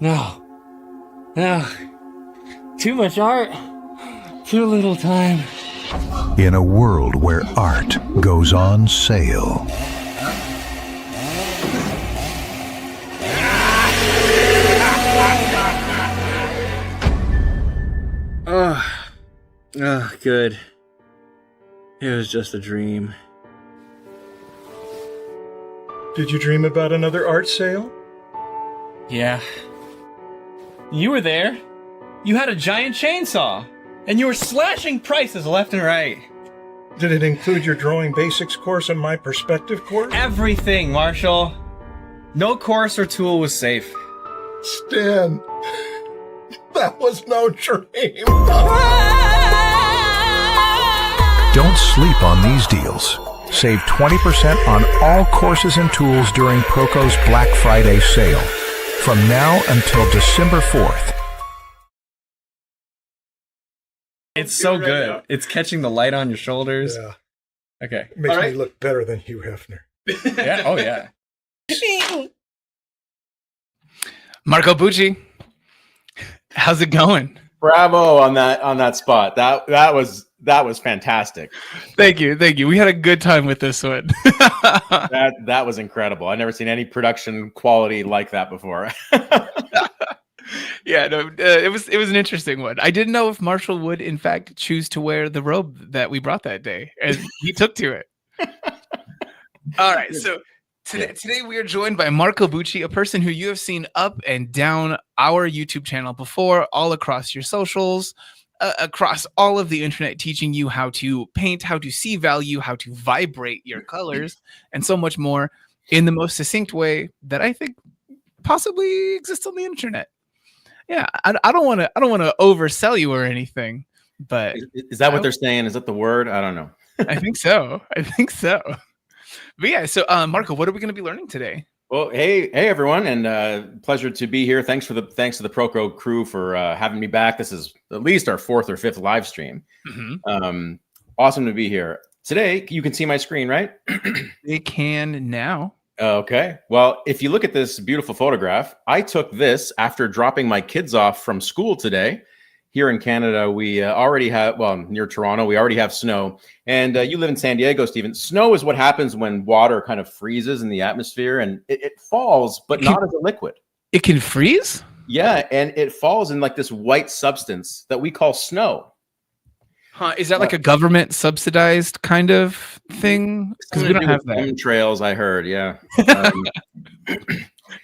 No. No. Too much art. Too little time. In a world where art goes on sale. Good. It was just a dream. Did you dream about another art sale? Yeah. You were there. You had a giant chainsaw, and you were slashing prices left and right. Did it include your drawing basics course and my perspective course? Everything, Marshall. No course or tool was safe. Stan, that was no dream. Don't sleep on these deals. Save 20% on all courses and tools during Proko's Black Friday sale. From now until December 4th. It's so good. It's catching the light on your shoulders. Yeah. Okay. It makes All me right. look better than Hugh Hefner. Yeah. Oh, yeah. Marco Bucci, how's it going? Bravo on that spot. That was fantastic. Thank you. We had a good time with this one. That was incredible. I've never seen any production quality like that before. Yeah, no, it was an interesting one. I didn't know if Marshall would, in fact, choose to wear the robe that we brought that day, and he took to it. All right, so today we are joined by Marco Bucci, a person who you have seen up and down our YouTube channel before, all across your socials, across all of the internet, teaching you how to paint, how to see value, how to vibrate your colors, and so much more in the most succinct way that I think possibly exists on the internet. Yeah, I don't want to oversell you or anything, but Is that what they're saying? Is that the word? I don't know. I think so. But yeah, so Marco, what are we going to be learning today? Well, hey everyone, and pleasure to be here. Thanks to the Proko crew for having me back. This is at least our 4th or 5th live stream. Mm-hmm. Awesome to be here today. You can see my screen, right? They can now. Okay. Well, if you look at this beautiful photograph, I took this after dropping my kids off from school today. Here in Canada, we already have, well, near Toronto, we already have snow. And you live in San Diego, Stephen. Snow is what happens when water kind of freezes in the atmosphere and it falls, but not as a liquid. It can freeze? Yeah, and it falls in like this white substance that we call snow. Huh? Is that like a government subsidized kind of thing? Because we don't have that. Chemtrails, I heard. Yeah.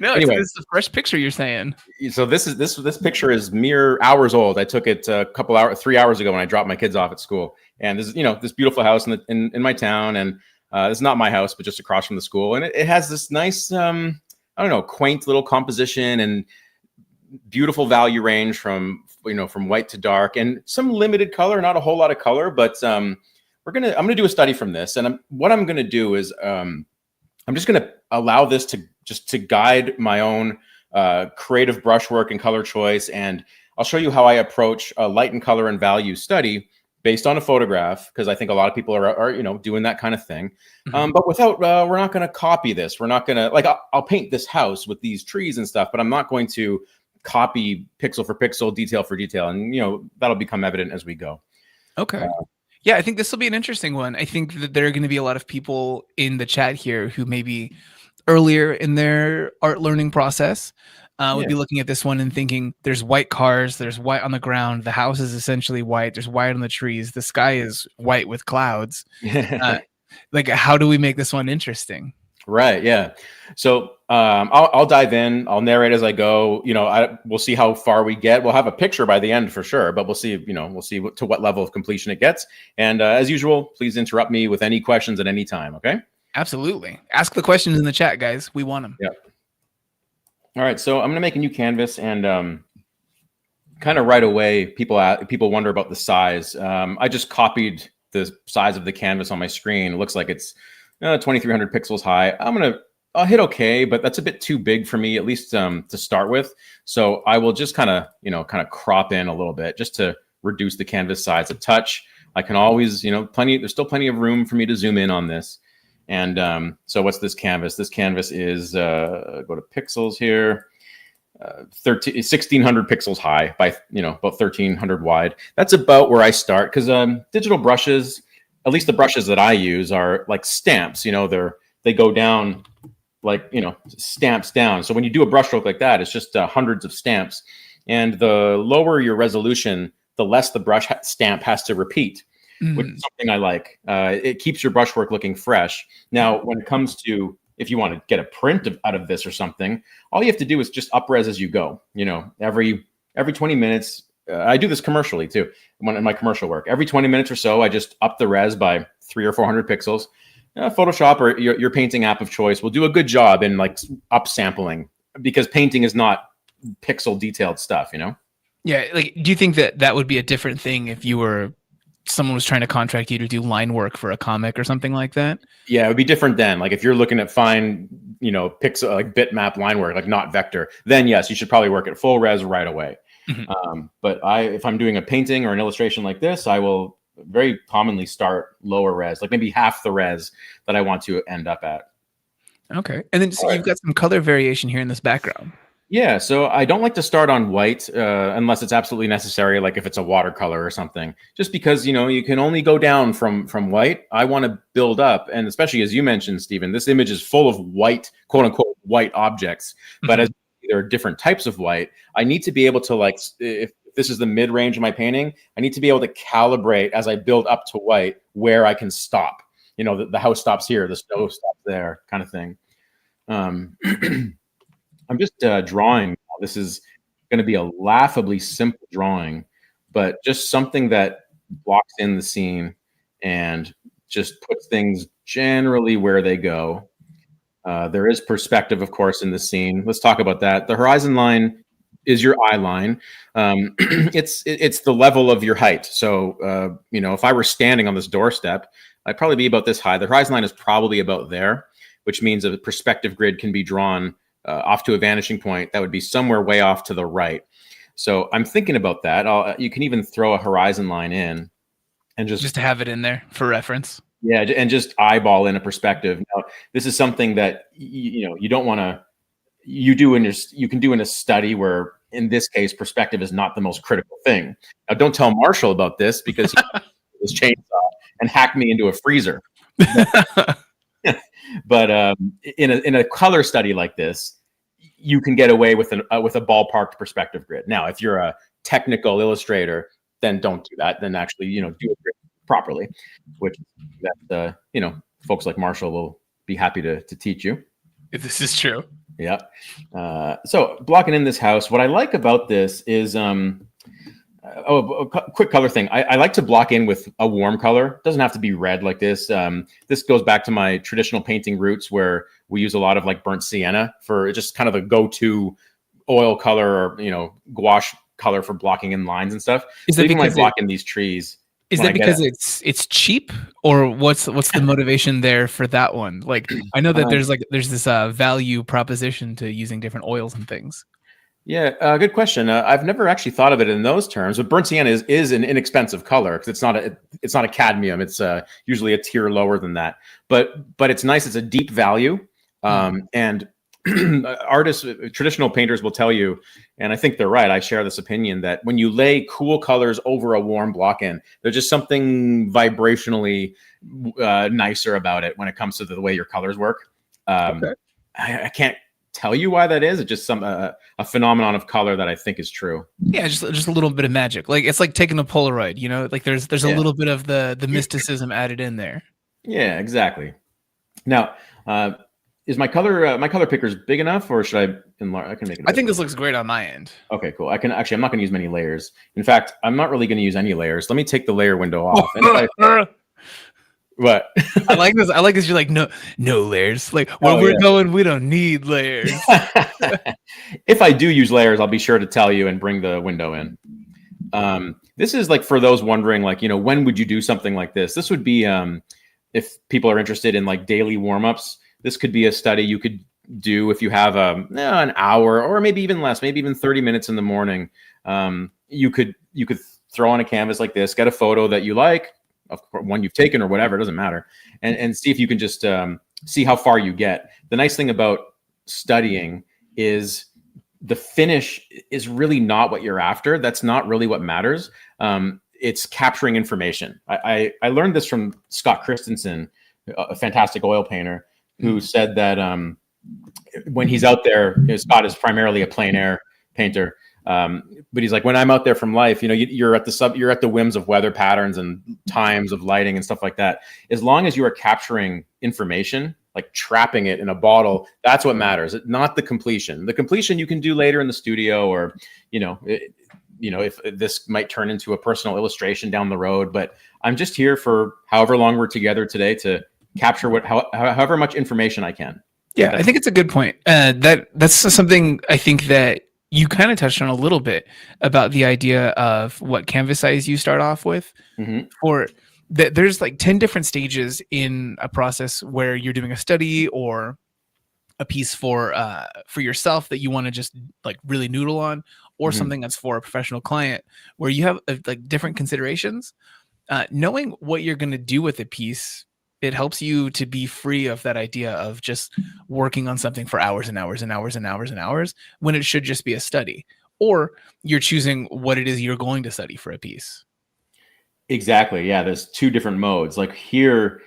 No, anyway, it's a fresh picture you're saying. So this picture is mere hours old. I took it 3 hours ago when I dropped my kids off at school. And this is, this beautiful house in my town. And it's not my house, but just across from the school. And it has this nice, quaint little composition and beautiful value range from white to dark and some limited color, not a whole lot of color, but I'm gonna do a study from this. And what I'm gonna do is I'm just gonna allow this to guide my own creative brushwork and color choice. And I'll show you how I approach a light and color and value study based on a photograph, because I think a lot of people are doing that kind of thing. Mm-hmm. But without, we're not going to copy this. We're not going to, I'll paint this house with these trees and stuff, but I'm not going to copy pixel for pixel, detail for detail. And, that'll become evident as we go. Okay. Yeah, I think this will be an interesting one. I think that there are going to be a lot of people in the chat here who maybe earlier in their art learning process would be looking at this one and thinking there's white cars, there's white on the ground, the house is essentially white, there's white on the trees, the sky is white with clouds. Like, how do we make this one interesting? Right. Yeah. So I'll dive in. I'll narrate as I go. We'll see how far we get. We'll have a picture by the end for sure, but we'll see. We'll see to what level of completion it gets. And as usual, please interrupt me with any questions at any time. Okay. Absolutely. Ask the questions in the chat, guys. We want them. Yeah. All right. So I'm going to make a new canvas, and kind of right away, people wonder about the size. I just copied the size of the canvas on my screen. It looks like it's 2,300 pixels high. I'll hit okay, but that's a bit too big for me, at least to start with. So I will just kind of crop in a little bit just to reduce the canvas size a touch. I can always, there's still plenty of room for me to zoom in on this. And so what's this canvas? This canvas is, go to pixels here. 1600 pixels high by, about 1300 wide. That's about where I start, because digital brushes, at least the brushes that I use, are like stamps. They go down like, stamps down. So when you do a brushstroke like that, it's just hundreds of stamps. And the lower your resolution, the less the brush stamp has to repeat, which is something I like. It keeps your brushwork looking fresh. Now, when it comes to, if you want to get a print out of this or something, all you have to do is just up-res as you go. Every 20 minutes, I do this commercially too. In my commercial work, every 20 minutes or so, I just up the res by 300 or 400 pixels. Photoshop or your painting app of choice will do a good job in like upsampling, because painting is not pixel detailed stuff, Yeah. Like, do you think that would be a different thing if someone was trying to contract you to do line work for a comic or something like that? Yeah, it would be different then. Like if you're looking at fine, pixel, like bitmap line work, like not vector, then yes, you should probably work at full res right away. But if I'm doing a painting or an illustration like this, I will very commonly start lower res, like maybe half the res that I want to end up at. Okay. And then you've got some color variation here in this background. Yeah, so I don't like to start on white unless it's absolutely necessary, like if it's a watercolor or something, just because, you can only go down from white. I want to build up. And especially as you mentioned, Stephen, this image is full of white, quote unquote, white objects. But as there are different types of white, I need to be able to, like, if this is the mid range of my painting, I need to be able to calibrate as I build up to white where I can stop. The house stops here, the stove stops there, kind of thing. I'm just drawing. This is going to be a laughably simple drawing, but just something that blocks in the scene and just puts things generally where they go. There is perspective, of course, in the scene. Let's talk about that. The horizon line is your eye line. It's the level of your height. So, if I were standing on this doorstep, I'd probably be about this high. The horizon line is probably about there, which means a perspective grid can be drawn off to a vanishing point that would be somewhere way off to the right. So I'm thinking about that. You can even throw a horizon line in and just to have it in there for reference. Yeah, and just eyeball in a perspective. Now, this is something that you don't want to. You can do in a study where, in this case, perspective is not the most critical thing. Now, don't tell Marshall about this, because he his chainsaw and hacked me into a freezer. But in a color study like this, you can get away with a ballparked perspective grid. Now, if you're a technical illustrator, then don't do that. Then actually, do it properly, which that folks like Marshall will be happy to teach you. If this is true. Yeah. So blocking in this house, what I like about this is a quick color thing. I like to block in with a warm color. It doesn't have to be red like this. This goes back to my traditional painting roots, where we use a lot of like burnt sienna for just kind of a go-to oil color, or gouache color for blocking in lines and stuff. Is that even because like blocking these trees? Is that because it's cheap, or what's the motivation there for that one? Like, I know that there's this value proposition to using different oils and things. Yeah, good question. I've never actually thought of it in those terms, but burnt sienna is an inexpensive color, because it's not a cadmium. It's usually a tier lower than that. But it's nice. It's a deep value, and artists, traditional painters will tell you, and I think they're right. I share this opinion that when you lay cool colors over a warm block in, there's just something vibrationally nicer about it when it comes to the way your colors work. Okay. I can't tell you why that is. It's just a phenomenon of color that I think is true. Yeah, just a little bit of magic. Like, it's like taking a Polaroid. Like there's a little bit of the mysticism added in there. Yeah, exactly. Now, is my color pickers big enough, or should I enlarge? I can make it. I think this looks great on my end. Okay, cool. I'm not going to use many layers. In fact, I'm not really going to use any layers. Let me take the layer window off. What? I like this. You're like, no layers. Like, where we're going, we don't need layers. If I do use layers, I'll be sure to tell you and bring the window in. This is like, for those wondering, like, when would you do something like this? This would be if people are interested in like daily warm-ups. This could be a study you could do if you have an hour, or maybe even less, maybe even 30 minutes in the morning. You could throw on a canvas like this, get a photo that you like, of one you've taken or whatever, it doesn't matter, and see if you can just see how far you get. The nice thing about studying is the finish is really not what you're after. That's not really what matters. It's capturing information. I learned this from Scott Christensen, a fantastic oil painter, who said that when he's out there, Scott is primarily a plein air painter. But he's like, when I'm out there from life, you're at the whims of weather patterns and times of lighting and stuff like that. As long as you are capturing information, like trapping it in a bottle, that's what matters. Not the completion. The completion you can do later in the studio, or, if this might turn into a personal illustration down the road. But I'm just here for however long we're together today to capture however much information I can. Yeah, I think it's a good point. That's something I think that you kind of touched on a little bit about the idea of what canvas size you start off with. For that, there's like 10 different stages in a process where you're doing a study or a piece for yourself that you want to just like really noodle on, or something that's for a professional client, where you have like different considerations. Knowing what you're going to do with a piece, it helps you to be free of that idea of just working on something for hours and hours and hours and hours and hours, when it should just be a study, or you're choosing what it is you're going to study for a piece. Exactly. Yeah. There's two different modes. Like here,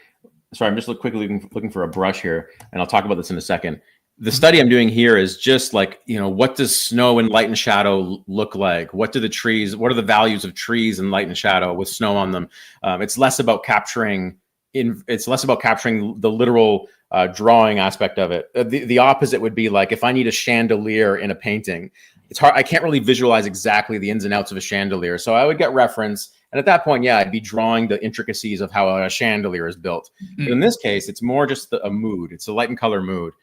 sorry, I'm just quickly looking for a brush here, and I'll talk about this in a second. The study I'm doing here is just like, what does snow and light and shadow look like? What are the values of trees and light and shadow with snow on them? It's less about capturing the literal drawing aspect of it. The opposite would be like, if I need a chandelier in a painting, it's hard. I can't really visualize exactly the ins and outs of a chandelier. So I would get reference. And at that point, I'd be drawing the intricacies of how a chandelier is built. But in this case, it's more just a mood. It's a light and color mood.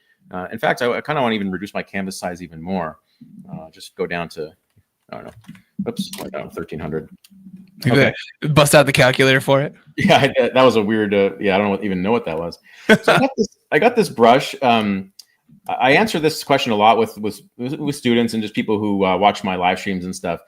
In fact, I kind of want to even reduce my canvas size even more. Just go down to, I don't know. Oops, 1300. Okay. Bust out the calculator for it. Yeah, that was a weird. I don't even know what that was. So I got this brush. I answer this question a lot with students and just people who watch my live streams and stuff.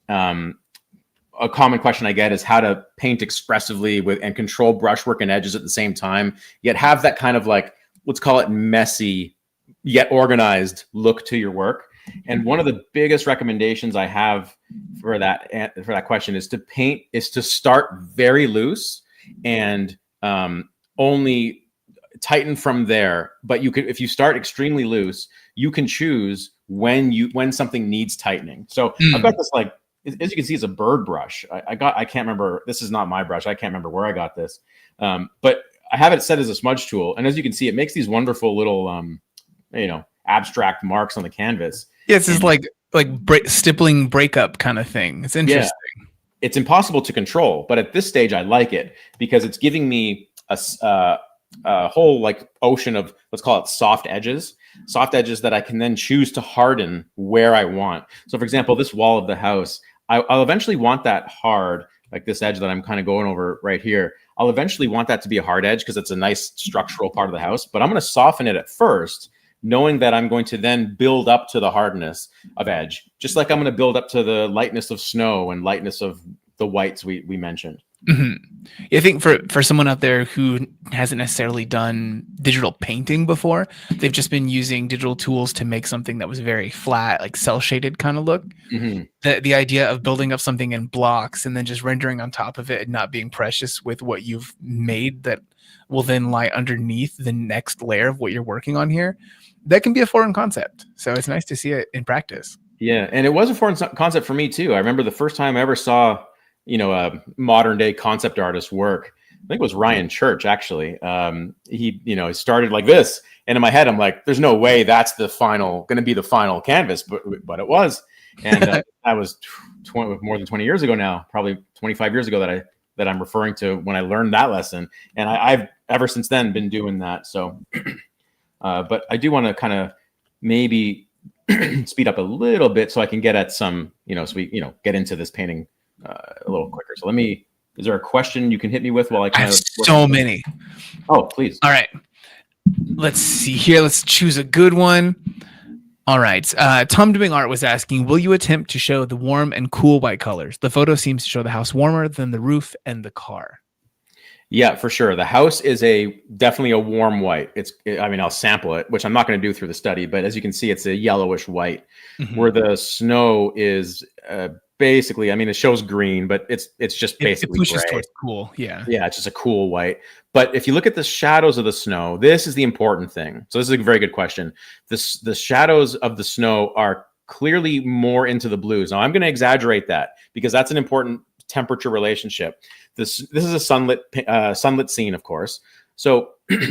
A common question I get is how to paint expressively and control brushwork and edges at the same time, yet have that kind of like, let's call it messy yet organized look to your work. And one of the biggest recommendations I have for that question is to start very loose and only tighten from there. But if you start extremely loose, you can choose when something needs tightening. So I've got this, like, as you can see, it's a bird brush. I can't remember. This is not my brush. I can't remember where I got this. But I have it set as a smudge tool. And as you can see, it makes these wonderful little, abstract marks on the canvas. Yeah, it's just like stippling breakup kind of thing. It's interesting. Yeah. It's impossible to control, but at this stage, I like it because it's giving me a whole like ocean of, let's call it soft edges that I can then choose to harden where I want. So for example, this wall of the house, I'll eventually want that hard, like this edge that I'm kind of going over right here. I'll eventually want that to be a hard edge because it's a nice structural part of the house, but I'm going to soften it at first, knowing that I'm going to then build up to the hardness of edge, just like I'm going to build up to the lightness of snow and lightness of the whites we mentioned. I think for someone out there who hasn't necessarily done digital painting before, they've just been using digital tools to make something that was very flat, like cell shaded kind of look. The idea of building up something in blocks and then just rendering on top of it and not being precious with what you've made that will then lie underneath the next layer of what you're working on here, that can be a foreign concept. So it's nice to see it in practice. Yeah. And it was a foreign concept for me too. I remember the first time I ever saw, a modern day concept artist work. I think it was Ryan Church, actually. He started like this. And in my head, I'm like, there's no way that's going to be the final canvas, but it was. And that was more than 20 years ago now, probably 25 years ago that I'm referring to when I learned that lesson. And I've ever since then been doing that. So, but I do want to kind of maybe speed up a little bit so I can get at some, so we, get into this painting a little quicker. So is there a question you can hit me with while I kind of so many? Oh, please. All right. Let's see here. Let's choose a good one. All right. Tom Doing Art was asking, will you attempt to show the warm and cool white colors? The photo seems to show the house warmer than the roof and the car. Yeah, for sure. The house is definitely a warm white. I mean, I'll sample it, which I'm not going to do through the study, but as you can see, it's a yellowish white. Where the snow is basically, I mean, it shows green, but it's just basically it pushes gray. towards cool. Yeah. Yeah, it's just a cool white. But if you look at the shadows of the snow, this is the important thing. So this is a very good question. The shadows of the snow are clearly more into the blues. Now I'm going to exaggerate that because that's an important temperature relationship. This is a sunlit scene, of course. So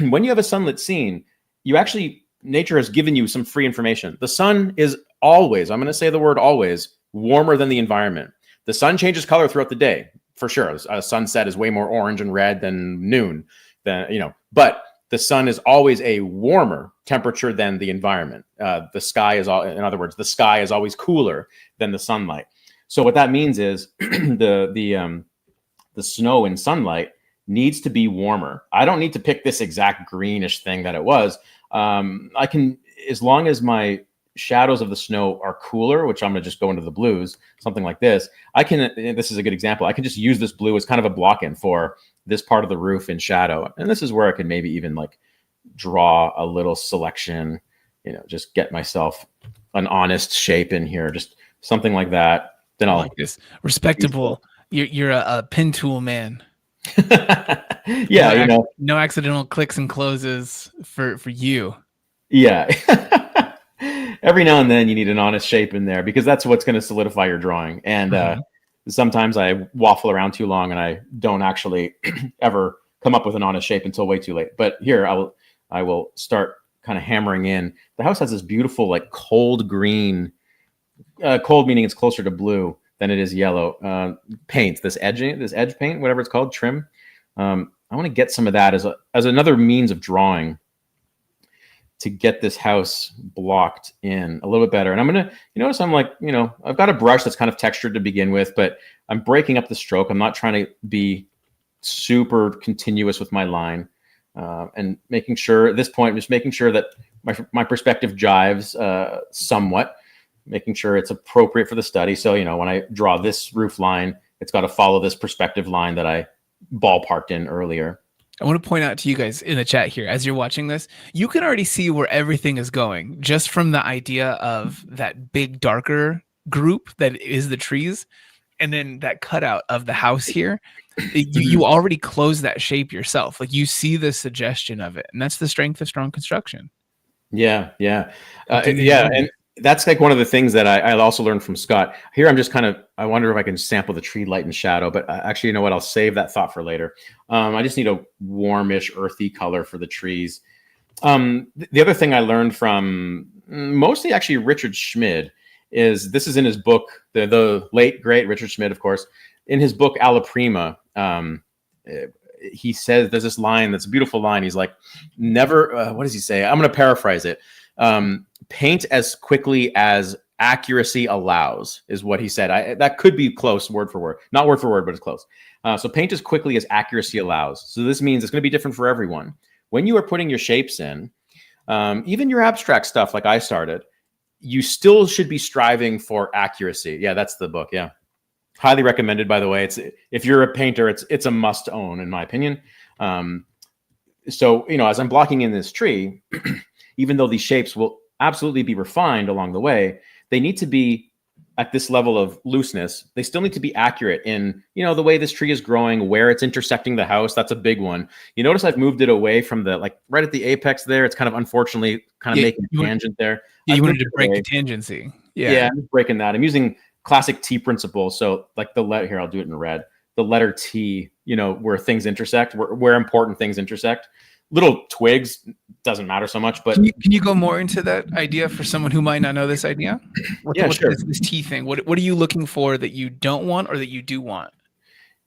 when you have a sunlit scene, nature has given you some free information. The sun is always, I'm going to say the word always, warmer than the environment. The sun changes color throughout the day, for sure. A sunset is way more orange and red than noon, but the sun is always a warmer temperature than the environment. The sky is always cooler than the sunlight. So what that means is the snow in sunlight needs to be warmer. I don't need to pick this exact greenish thing that it was. I can, as long as my shadows of the snow are cooler, which I'm going to just go into the blues, something like this. This is a good example. I can just use this blue as kind of a block-in for this part of the roof in shadow. And this is where I could maybe even like draw a little selection, just get myself an honest shape in here, just something like that. Then I'll like this respectable. You're a pin tool man. Yeah, no accidental clicks and closes for you. Yeah. Every now and then you need an honest shape in there because that's what's going to solidify your drawing. And sometimes I waffle around too long and I don't actually ever come up with an honest shape until way too late. But here I will start kind of hammering in. The house has this beautiful like cold green, cold meaning it's closer to blue than it is yellow, paint, this edge paint, whatever it's called, trim. I want to get some of that as another means of drawing to get this house blocked in a little bit better. And I'm going to, notice I'm like, I've got a brush that's kind of textured to begin with, but I'm breaking up the stroke. I'm not trying to be super continuous with my line, and making sure at this point, just making sure that my perspective jives somewhat, making sure it's appropriate for the study. So, when I draw this roof line, it's got to follow this perspective line that I ballparked in earlier. I want to point out to you guys in the chat here, as you're watching this, you can already see where everything is going just from the idea of that big darker group that is the trees. And then that cutout of the house here, you already close that shape yourself. Like you see the suggestion of it. And that's the strength of strong construction. Yeah. And that's like one of the things that I also learned from Scott. Here, I'm just I wonder if I can sample the tree light and shadow, but actually, you know what? I'll save that thought for later. I just need a warmish, earthy color for the trees. The other thing I learned from mostly actually Richard Schmid this is in his book, the late, great Richard Schmid, of course, in his book, Alla Prima. He says, there's this line that's a beautiful line. He's like, never, what does he say? I'm going to paraphrase it. Paint as quickly as accuracy allows is what he said. That could be close word for word, not word for word, but it's close. So paint as quickly as accuracy allows. So this means it's going to be different for everyone. When you are putting your shapes in, even your abstract stuff, like I started, you still should be striving for accuracy. Yeah, that's the book. Yeah. Highly recommended, by the way. If you're a painter, it's a must own, in my opinion. So, as I'm blocking in this tree, even though these shapes will absolutely be refined along the way, they need to be at this level of looseness. They still need to be accurate in, the way this tree is growing, where it's intersecting the house. That's a big one. You notice I've moved it away from right at the apex there. It's kind of unfortunately making a tangent there. Yeah, you wanted to break the tangency. Yeah, I'm breaking that. I'm using classic T principle. So like the letter here, I'll do it in red. The letter T, where things intersect, where important things intersect. Little twigs doesn't matter so much, but can you go more into that idea for someone who might not know this idea? Sure. This T thing. What are you looking for that you don't want or that you do want?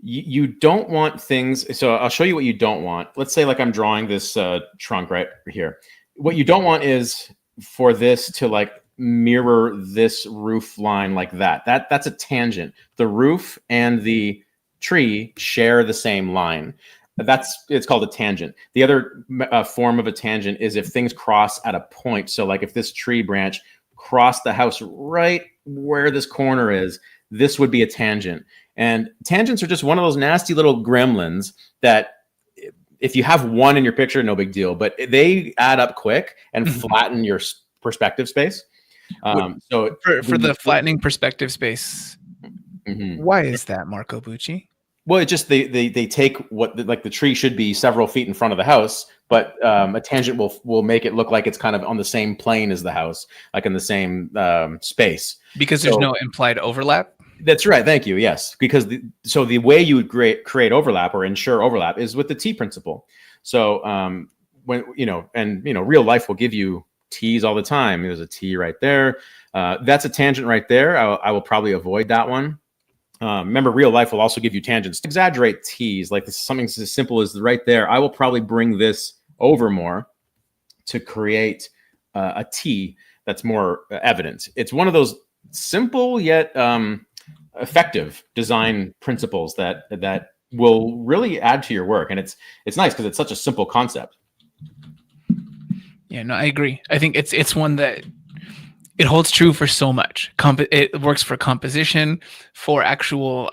You don't want things. So I'll show you what you don't want. Let's say like I'm drawing this trunk right here. What you don't want is for this to mirror this roof line like that. That's a tangent. The roof and the tree share the same line. It's called a tangent. The other form of a tangent is if things cross at a point. So like if this tree branch crossed the house right where this corner is, this would be a tangent. And tangents are just one of those nasty little gremlins that if you have one in your picture, no big deal, but they add up quick and flatten your perspective space. So for the flattening perspective space, why is that, Marco Bucci? Well, it just they take what like the tree should be several feet in front of the house, but a tangent will make it look like it's kind of on the same plane as the house, like in the same space. Because there's no implied overlap. That's right. Thank you. Yes, because the way you would create overlap or ensure overlap is with the T principle. So when real life will give you T's all the time. There's a T right there. That's a tangent right there. I will probably avoid that one. Remember, real life will also give you tangents. Exaggerate T's, like this is something as simple as right there. I will probably bring this over more to create a T that's more evident. It's one of those simple yet effective design principles that will really add to your work, and it's nice because it's such a simple concept. Yeah, no, I agree. I think it's one that it holds true for so much. It works for composition, for actual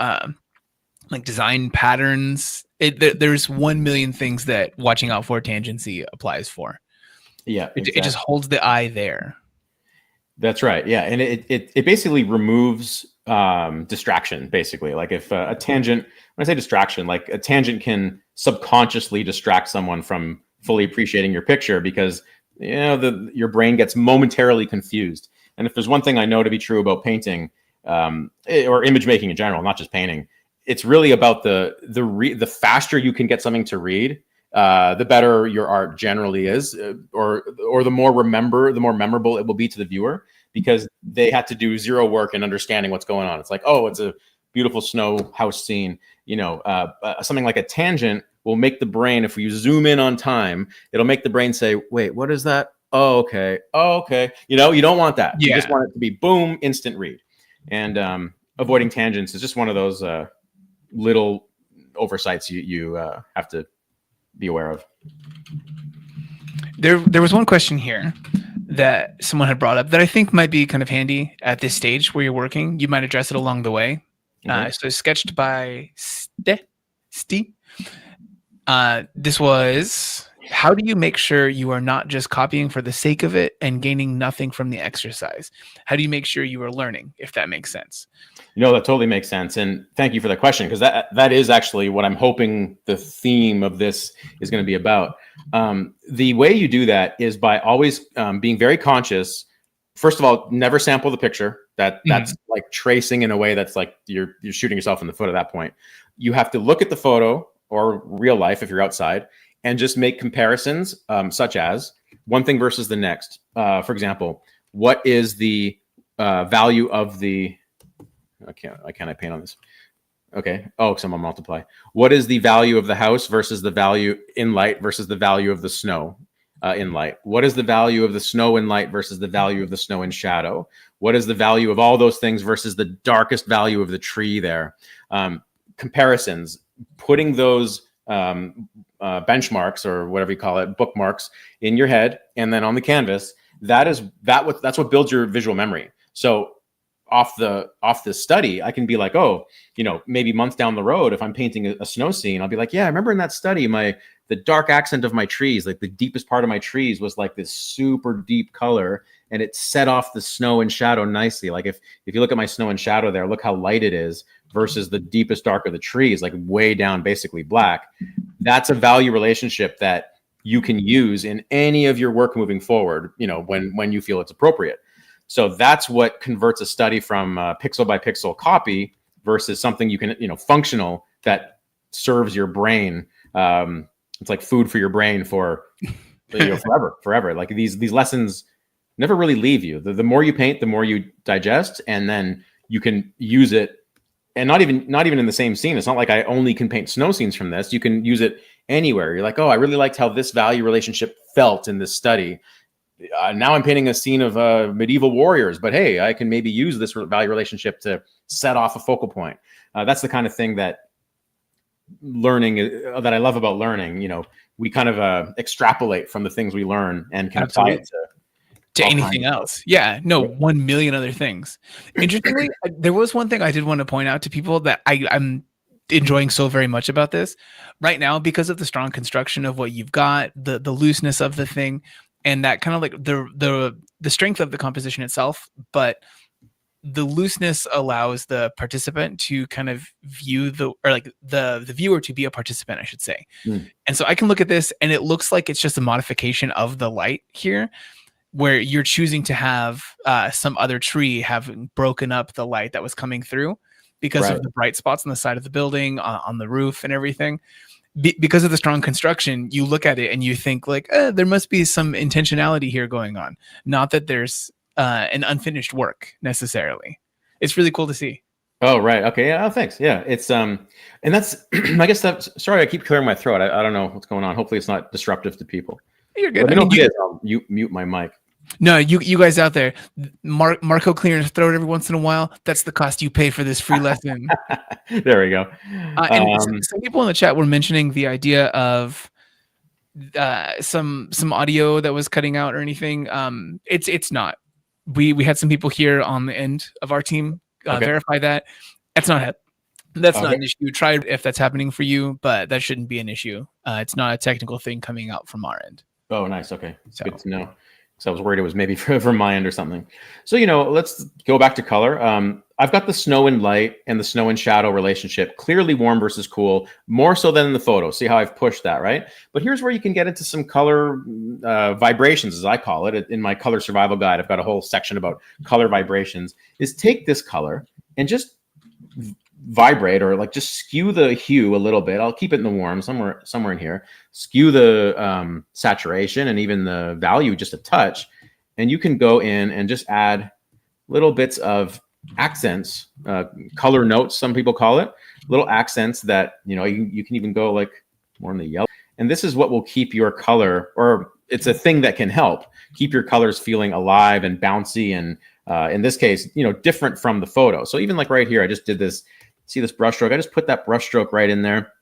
like design patterns. There's 1 million things that watching out for tangency applies for. Yeah, exactly. It just holds the eye there. That's right. Yeah, and it basically removes distraction. Basically, like if a tangent, when I say distraction, like a tangent can subconsciously distract someone from fully appreciating your picture because your brain gets momentarily confused. And if there's one thing I know to be true about painting or image making in general, not just painting, it's really about the faster you can get something to read, the better your art generally is, or the more memorable it will be to the viewer, because they had to do zero work in understanding what's going on. It's like, oh, it's a beautiful snow house scene. Something like a tangent will make the brain, if you zoom in on time, it'll make the brain say, wait, what is that? Oh, okay. You don't want that. Yeah. You just want it to be boom, instant read. And avoiding tangents is just one of those little oversights you have to be aware of. There was one question here that someone had brought up that I think might be kind of handy at this stage where you're working. You might address it along the way. So sketched by Steve. This was, how do you make sure you are not just copying for the sake of it and gaining nothing from the exercise? How do you make sure you are learning, if that makes sense? That totally makes sense. And thank you for the question, because that is actually what I'm hoping the theme of this is going to be about. The way you do that is by always being very conscious. First of all, never sample the picture. That's like tracing in a way that's like you're shooting yourself in the foot at that point. You have to look at the photo or real life if you're outside and just make comparisons, such as one thing versus the next. For example, what is the value of the... I can't paint on this. Okay. Oh, because I'm gonna multiply. What is the value of the house versus the value in light versus the value of the snow in light? What is the value of the snow in light versus the value of the snow in shadow? What is the value of all those things versus the darkest value of the tree there? Comparisons, putting those benchmarks or whatever you call it, bookmarks in your head and then on the canvas. That's what builds your visual memory. So off the study, I can be like, oh, maybe months down the road, if I'm painting a snow scene, I'll be like, yeah, I remember in that study, the dark accent of my trees, like the deepest part of my trees was like this super deep color, and it set off the snow and shadow nicely. Like if you look at my snow and shadow there, look how light it is versus the deepest dark of the trees, like way down, basically black. That's a value relationship that you can use in any of your work moving forward, when you feel it's appropriate. So that's what converts a study from pixel by pixel copy versus something you can, functional that serves your brain. It's like food for your brain for forever. Like these lessons never really leave you. The more you paint, the more you digest, and then you can use it. And not even in the same scene. It's not like I only can paint snow scenes from this. You can use it anywhere. You're like, oh, I really liked how this value relationship felt in this study. Now I'm painting a scene of medieval warriors, but hey, I can maybe use this value relationship to set off a focal point. That's the kind of thing that learning that I love about learning. We kind of extrapolate from the things we learn and can apply it to anything else. Yeah, no, 1 million other things. Interestingly, there was one thing I did want to point out to people that I'm enjoying so very much about this right now because of the strong construction of what you've got, the looseness of the thing, and that kind of like the strength of the composition itself, but the looseness allows the participant to kind of view the viewer to be a participant, I should say. And so I can look at this and it looks like it's just a modification of the light here, where you're choosing to have some other tree having broken up the light that was coming through because of the bright spots on the side of the building, on the roof and everything. Because of the strong construction, you look at it and you think like, there must be some intentionality here going on. Not that there's an unfinished work necessarily. It's really cool to see. Oh, right. Okay. Yeah. Oh, thanks. Yeah. It's, and that's, I guess that's, sorry, I keep clearing my throat. I don't know what's going on. Hopefully it's not disruptive to people. You're good. Let me know if it is. I'll mute my mic. No, you guys out there, Marco clearing his throat every once in a while. That's the cost you pay for this free lesson. There we go. And some people in the chat were mentioning the idea of some audio that was cutting out or anything. It's not. We had some people here on the end of our team verify that. That's not an issue. Try if that's happening for you, but that shouldn't be an issue. It's not a technical thing coming out from our end. Oh, nice. Okay, so good to know. So I was worried it was maybe from my end or something. So, let's go back to color. I've got the snow and light and the snow and shadow relationship, clearly warm versus cool, more so than in the photo. See how I've pushed that, right? But here's where you can get into some color vibrations, as I call it. In my color survival guide, I've got a whole section about color vibrations. Is take this color and just vibrate, or like just skew the hue a little bit. I'll keep it in the warm somewhere in here. Skew the saturation and even the value just a touch, and you can go in and just add little bits of accents, color notes, some people call it, little accents that you can even go like more in the yellow. And this is what will keep your color, or it's a thing that can help keep your colors feeling alive and bouncy, and in this case, different from the photo. So even like right here, I just did this. See this brush stroke? I just put that brush stroke right in there.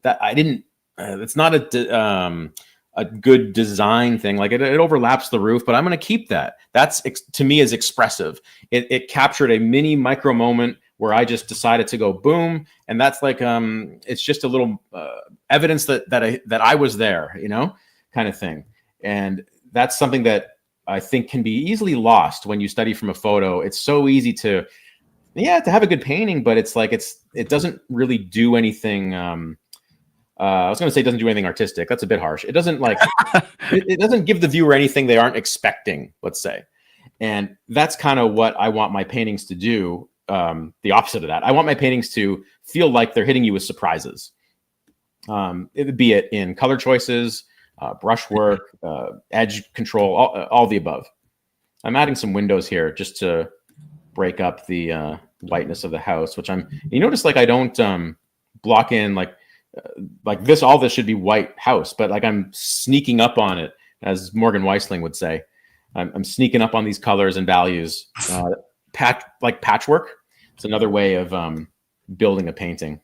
That I didn't. It's not a good design thing. Like it overlaps the roof, but I'm going to keep that. That's to me is expressive. It captured a mini micro moment where I just decided to go boom, and that's like it's just a little evidence that I was there, kind of thing. And that's something that I think can be easily lost when you study from a photo. It's so easy to have a good painting, but it's like it doesn't really do anything. I was going to say it doesn't do anything artistic. That's a bit harsh. It doesn't it doesn't give the viewer anything they aren't expecting, let's say. And that's kind of what I want my paintings to do. The opposite of that. I want my paintings to feel like they're hitting you with surprises. It would be it in color choices, brushwork, edge control, all the above. I'm adding some windows here just to break up the whiteness of the house, which you notice like I don't block in like this. All this should be white house, but like I'm sneaking up on it, as Morgan Weisling would say. I'm sneaking up on these colors and values. Like patchwork. It's another way of building a painting.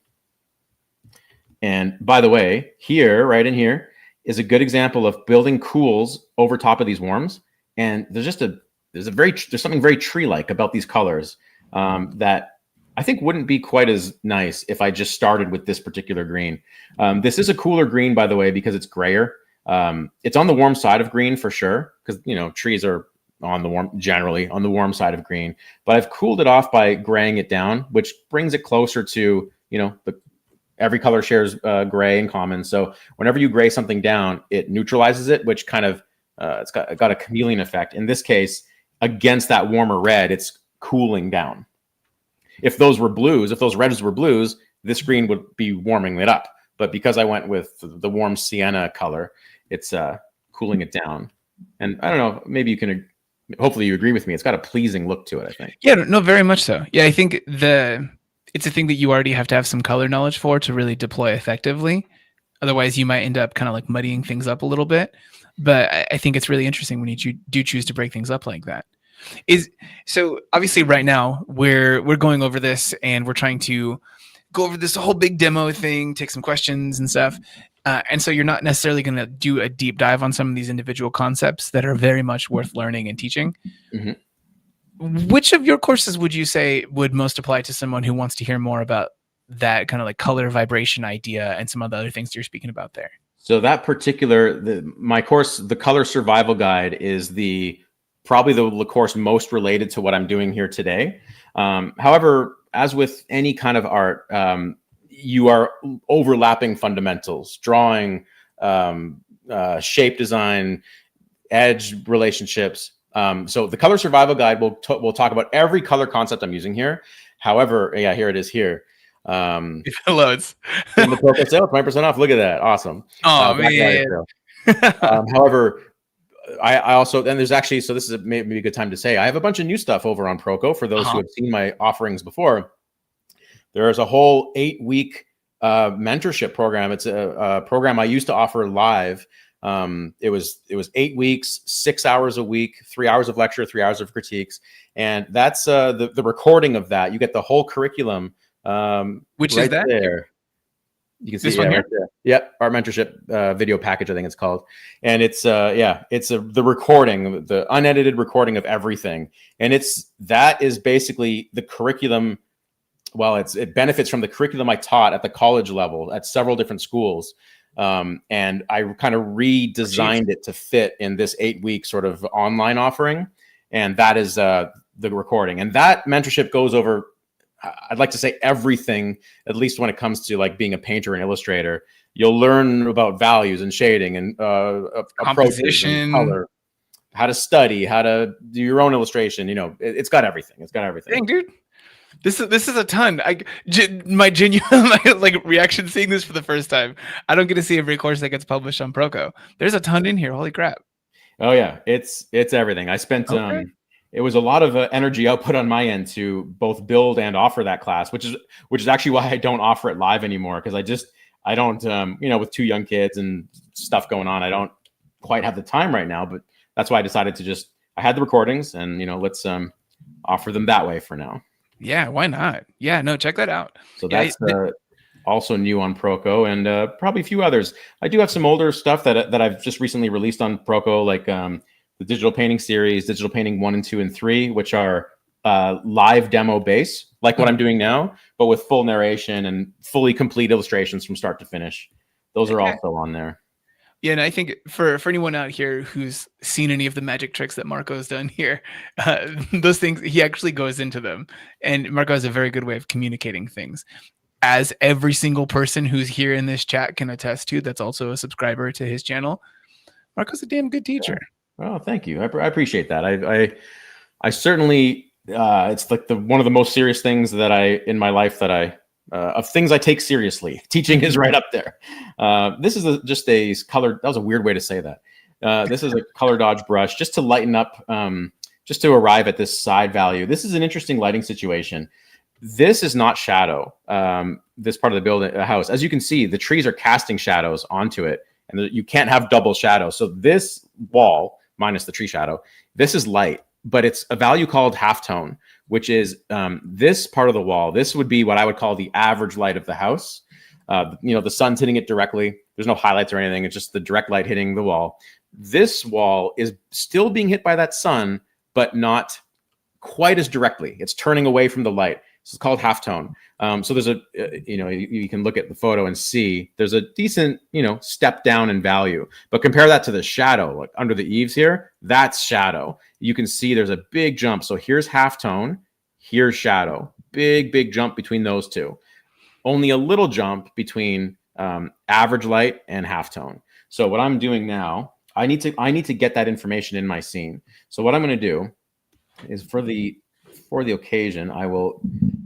And by the way, here, right in here, is a good example of building cools over top of these warms. And there's something very tree-like about these colors that I think wouldn't be quite as nice if I just started with this particular green. This is a cooler green, by the way, because it's grayer. It's on the warm side of green for sure, because trees are generally on the warm side of green. But I've cooled it off by graying it down, which brings it closer to every color shares gray in common. So whenever you gray something down, it neutralizes it, which kind of it's got a chameleon effect. In this case, against that warmer red, it's cooling down. If those reds were blues, this green would be warming it up. But because I went with the warm sienna color, it's cooling it down. And I don't know, maybe hopefully you agree with me. It's got a pleasing look to it, I think. Yeah, no, very much so. Yeah, I think it's a thing that you already have to have some color knowledge for to really deploy effectively. Otherwise, you might end up kind of like muddying things up a little bit. But I think it's really interesting when you do choose to break things up like that. So obviously right now we're going over this and we're trying to go over this whole big demo thing, take some questions and stuff. And so you're not necessarily going to do a deep dive on some of these individual concepts that are very much worth learning and teaching. Mm-hmm. Which of your courses would you say would most apply to someone who wants to hear more about that kind of like color vibration idea and some of the other things you're speaking about there? So that particular, my course, the Color Survival Guide, is probably the course most related to what I'm doing here today. However, as with any kind of art, you are overlapping fundamentals, drawing, shape design, edge relationships. So the Color Survival Guide will talk about every color concept I'm using here. However, yeah, here it is here. If it loads. In the Proko sale, 20% off. Look at that. Awesome. Oh, man. However, I also, and there's actually, so this is maybe a good time to say, I have a bunch of new stuff over on Proko for those who have seen my offerings before. There's a whole 8-week mentorship program. It's a program I used to offer live. It was 8 weeks, 6 hours a week, 3 hours of lecture, 3 hours of critiques. And that's the recording of that. You get the whole curriculum. Which right is that? There. You can see this one here? Right there. Yep, our mentorship video package, I think it's called. And it's the recording, the unedited recording of everything. And that is basically the curriculum. Well, it benefits from the curriculum I taught at the college level at several different schools. And I kind of redesigned it to fit in this 8-week sort of online offering. And that is the recording. And that mentorship goes over, I'd like to say, everything, at least when it comes to like being a painter and illustrator. You'll learn about values and shading and composition, and color, how to study, how to do your own illustration. It's got everything. It's got everything. Dang, dude. This is a ton. My genuine like reaction seeing this for the first time. I don't get to see every course that gets published on Proko. There's a ton in here. Holy crap. Oh yeah, it's everything. I spent it was a lot of energy output on my end to both build and offer that class, which is actually why I don't offer it live anymore, because I don't with 2 young kids and stuff going on, I don't quite have the time right now. But that's why I decided I had the recordings and let's offer them that way for now. Yeah, why not? Yeah, no, check that out. So that's also new on Proko, and probably a few others. I do have some older stuff that I've just recently released on Proko, like the digital painting series, digital painting 1 and 2 and 3, which are live demo base, like what I'm doing now, but with full narration and fully complete illustrations from start to finish. Those are also on there. Yeah, and I think for anyone out here who's seen any of the magic tricks that Marco's done here, those things, he actually goes into them. And Marco has a very good way of communicating things. As every single person who's here in this chat can attest to, that's also a subscriber to his channel, Marco's a damn good teacher. Oh, thank you. I appreciate that. I certainly, it's like one of the most serious things that in my life that of things I take seriously. Teaching is right up there. This is just a color. That was a weird way to say that. This is a color dodge brush just to lighten up, just to arrive at this side value. This is an interesting lighting situation. This is not shadow. This part of the building, house, as you can see, the trees are casting shadows onto it, and you can't have double shadow. So this wall, minus the tree shadow, this is light, but it's a value called halftone, which is this part of the wall. This would be what I would call the average light of the house. The sun's hitting it directly. There's no highlights or anything. It's just the direct light hitting the wall. This wall is still being hit by that sun, but not quite as directly. It's turning away from the light. So it's called halftone. So there's you can look at the photo and see there's a decent, step down in value, but compare that to the shadow, like under the eaves here, that's shadow. You can see there's a big jump. So here's halftone, here's shadow, big jump between those two. Only a little jump between average light and halftone. So what I'm doing now, I need to get that information in my scene. So what I'm going to do is for the occasion, I will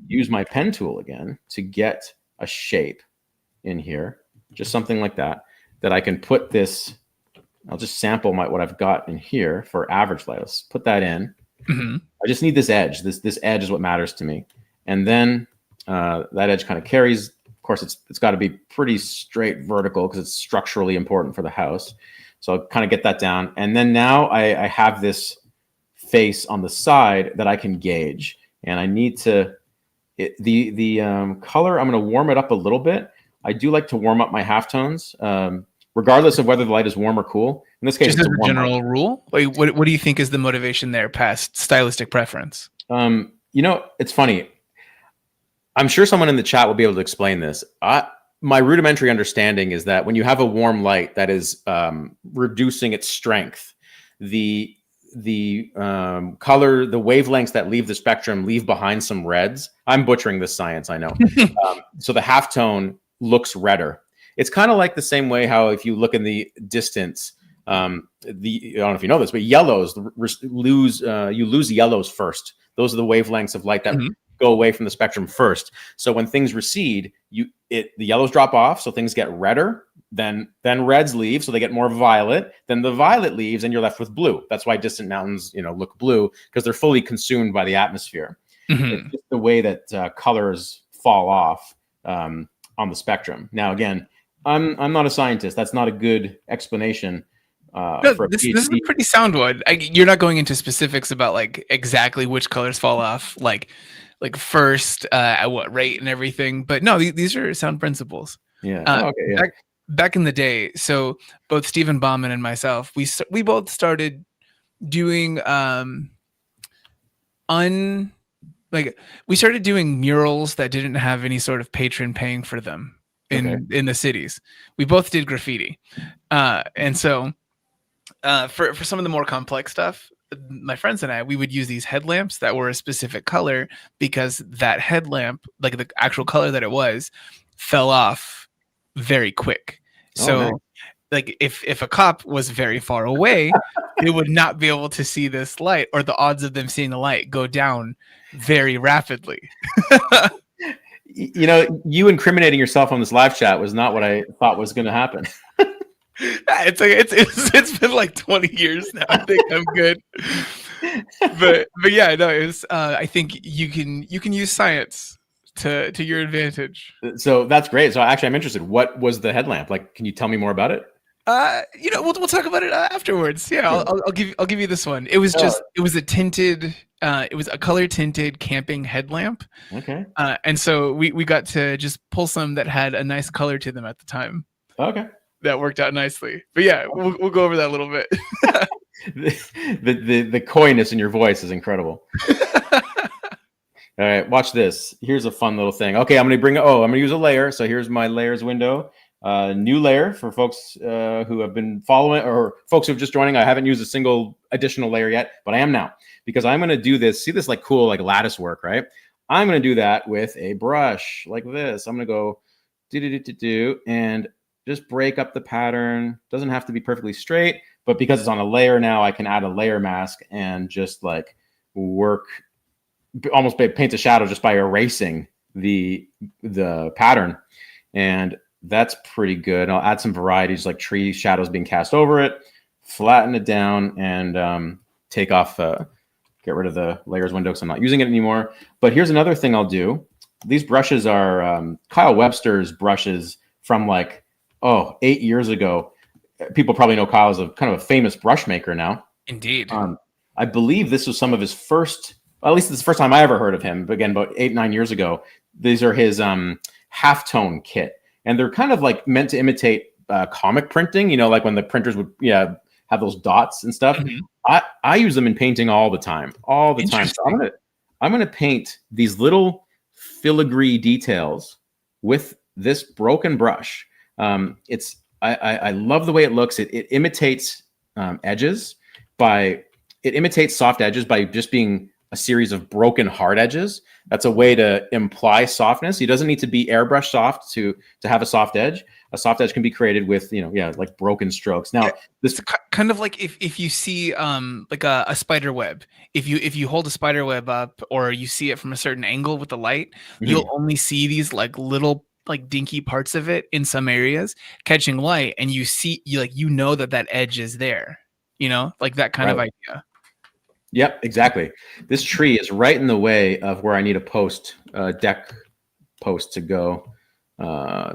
use my pen tool again to get a shape in here, just something like that I can put this. I'll just sample what I've got in here for average light. Let's put that in. Mm-hmm. I just need this edge. This edge is what matters to me. And then that edge kind of carries. Of course, it's got to be pretty straight vertical because it's structurally important for the house. So I'll kind of get that down. And then now I have this face on the side that I can gauge, and I need to the color. I'm going to warm it up a little bit. I do like to warm up my halftones, regardless of whether the light is warm or cool. In this case, just as a general rule. Wait, what do you think is the motivation there past stylistic preference? It's funny. I'm sure someone in the chat will be able to explain this. My rudimentary understanding is that when you have a warm light that is reducing its strength, the color, the wavelengths that leave the spectrum leave behind some reds. I'm butchering this science, I know. So the halftone looks redder. It's kind of like the same way how if you look in the distance, I don't know if you know this, but yellows you lose yellows first. Those are the wavelengths of light that go away from the spectrum first. So when things recede, the yellows drop off, so things get redder. Then reds leave, so they get more violet. Then the violet leaves, and you're left with blue. That's why distant mountains, look blue, because they're fully consumed by the atmosphere. It's just the way that colors fall off on the spectrum. Now, again, I'm not a scientist. That's not a good explanation. This is a pretty sound one. You're not going into specifics about like exactly which colors fall off, like first at what rate and everything. But no, these are sound principles. Yeah. Okay. Yeah. Back in the day, so both Stephen Bauman and myself, we both started doing we started doing murals that didn't have any sort of patron paying for them in the cities. We both did graffiti, and so for some of the more complex stuff, my friends and we would use these headlamps that were a specific color because that headlamp, like the actual color that it was, fell off very quick. So like if a cop was very far away, they would not be able to see this light, or the odds of them seeing the light go down very rapidly. You incriminating yourself on this live chat was not what I thought was going to happen. It's been like 20 years now. I think I'm good. But yeah, no, it's I think you can use science to your advantage. So that's great. So actually I'm interested. What was the headlamp? Like, can you tell me more about it? We'll talk about it afterwards. Yeah, I'll give you this one. It was it was a tinted it was a color tinted camping headlamp. Okay. And so we got to just pull some that had a nice color to them at the time. Okay. That worked out nicely. But yeah, we'll go over that a little bit. the coyness in your voice is incredible. All right, watch this. Here's a fun little thing. Okay, I'm gonna use a layer. So here's my layers window. New layer for folks who have been following, or folks who have just joining. I haven't used a single additional layer yet, but I am now, because I'm gonna do this. See this like cool like lattice work, right? I'm gonna do that with a brush like this. I'm gonna go do and just break up the pattern. Doesn't have to be perfectly straight, but because it's on a layer now, I can add a layer mask and just like work, almost paint a shadow just by erasing the pattern. And that's pretty good. I'll add some varieties like tree shadows being cast over it, flatten it down, and take off, get rid of the layers window because I'm not using it anymore. But here's another thing I'll do. These brushes are Kyle Webster's brushes from like, 8 years ago. People probably know Kyle as a kind of a famous brush maker now. Indeed. I believe this was some of his first, at least this is the first time I ever heard of him, but again, about 8-9 years ago. These are his halftone kit. And they're kind of like meant to imitate comic printing, like when the printers would have those dots and stuff. Mm-hmm. I use them in painting all the time. So I'm gonna paint these little filigree details with this broken brush. I love the way it looks. It imitates edges it imitates soft edges by just being a series of broken hard edges. That's a way to imply softness. It doesn't need to be airbrush soft to have a soft edge. A soft edge can be created with, like broken strokes. Now, this kind of like if you see like a spider web, if you hold a spider web up or you see it from a certain angle with the light, you'll only see these like little like dinky parts of it in some areas catching light, and you know that edge is there, like that kind of idea. Yep, exactly. This tree is right in the way of where I need a deck post to go,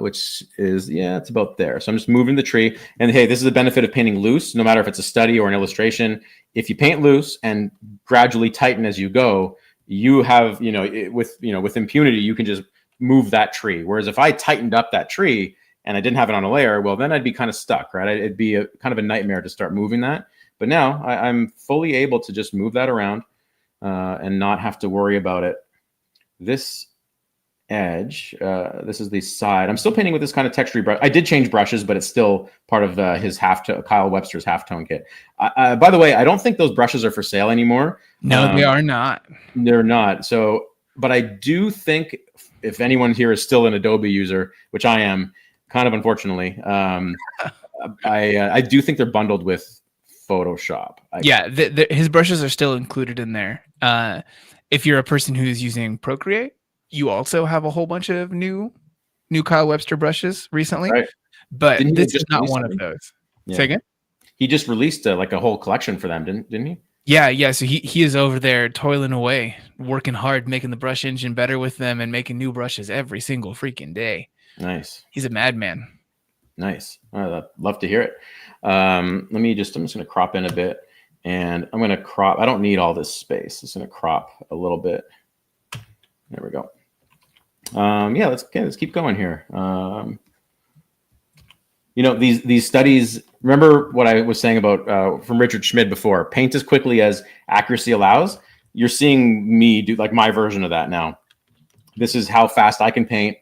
which is, it's about there. So I'm just moving the tree. And hey, this is the benefit of painting loose, no matter if it's a study or an illustration. If you paint loose and gradually tighten as you go, you have, with impunity, you can just move that tree. Whereas if I tightened up that tree and I didn't have it on a layer, well, then I'd be kind of stuck, right? It'd be a kind of a nightmare to start moving that. But now I'm fully able to just move that around and not have to worry about it. This edge. This is the side. I'm still painting with this kind of textury brush. I did change brushes, but it's still part of his Kyle Webster's halftone kit. By the way, I don't think those brushes are for sale anymore. No, they are not. They're not. So, but I do think if anyone here is still an Adobe user, which I am, kind of unfortunately, I do think they're bundled with Photoshop. His brushes are still included in there. If you're a person who's using Procreate, you also have a whole bunch of new Kyle Webster brushes recently, right. But this is not one of those. Yeah. Say again? He just released like a whole collection for them, didn't he? Yeah. So he is over there toiling away, working hard, making the brush engine better with them and making new brushes every single freaking day. Nice. He's a madman. Nice. I'd love to hear it. I'm just going to crop in a bit, and I'm going to crop. I don't need all this space. I'm just going to crop a little bit. There we go. Let's keep going here. These studies, remember what I was saying about from Richard Schmid before, paint as quickly as accuracy allows. You're seeing me do like my version of that now. This is how fast I can paint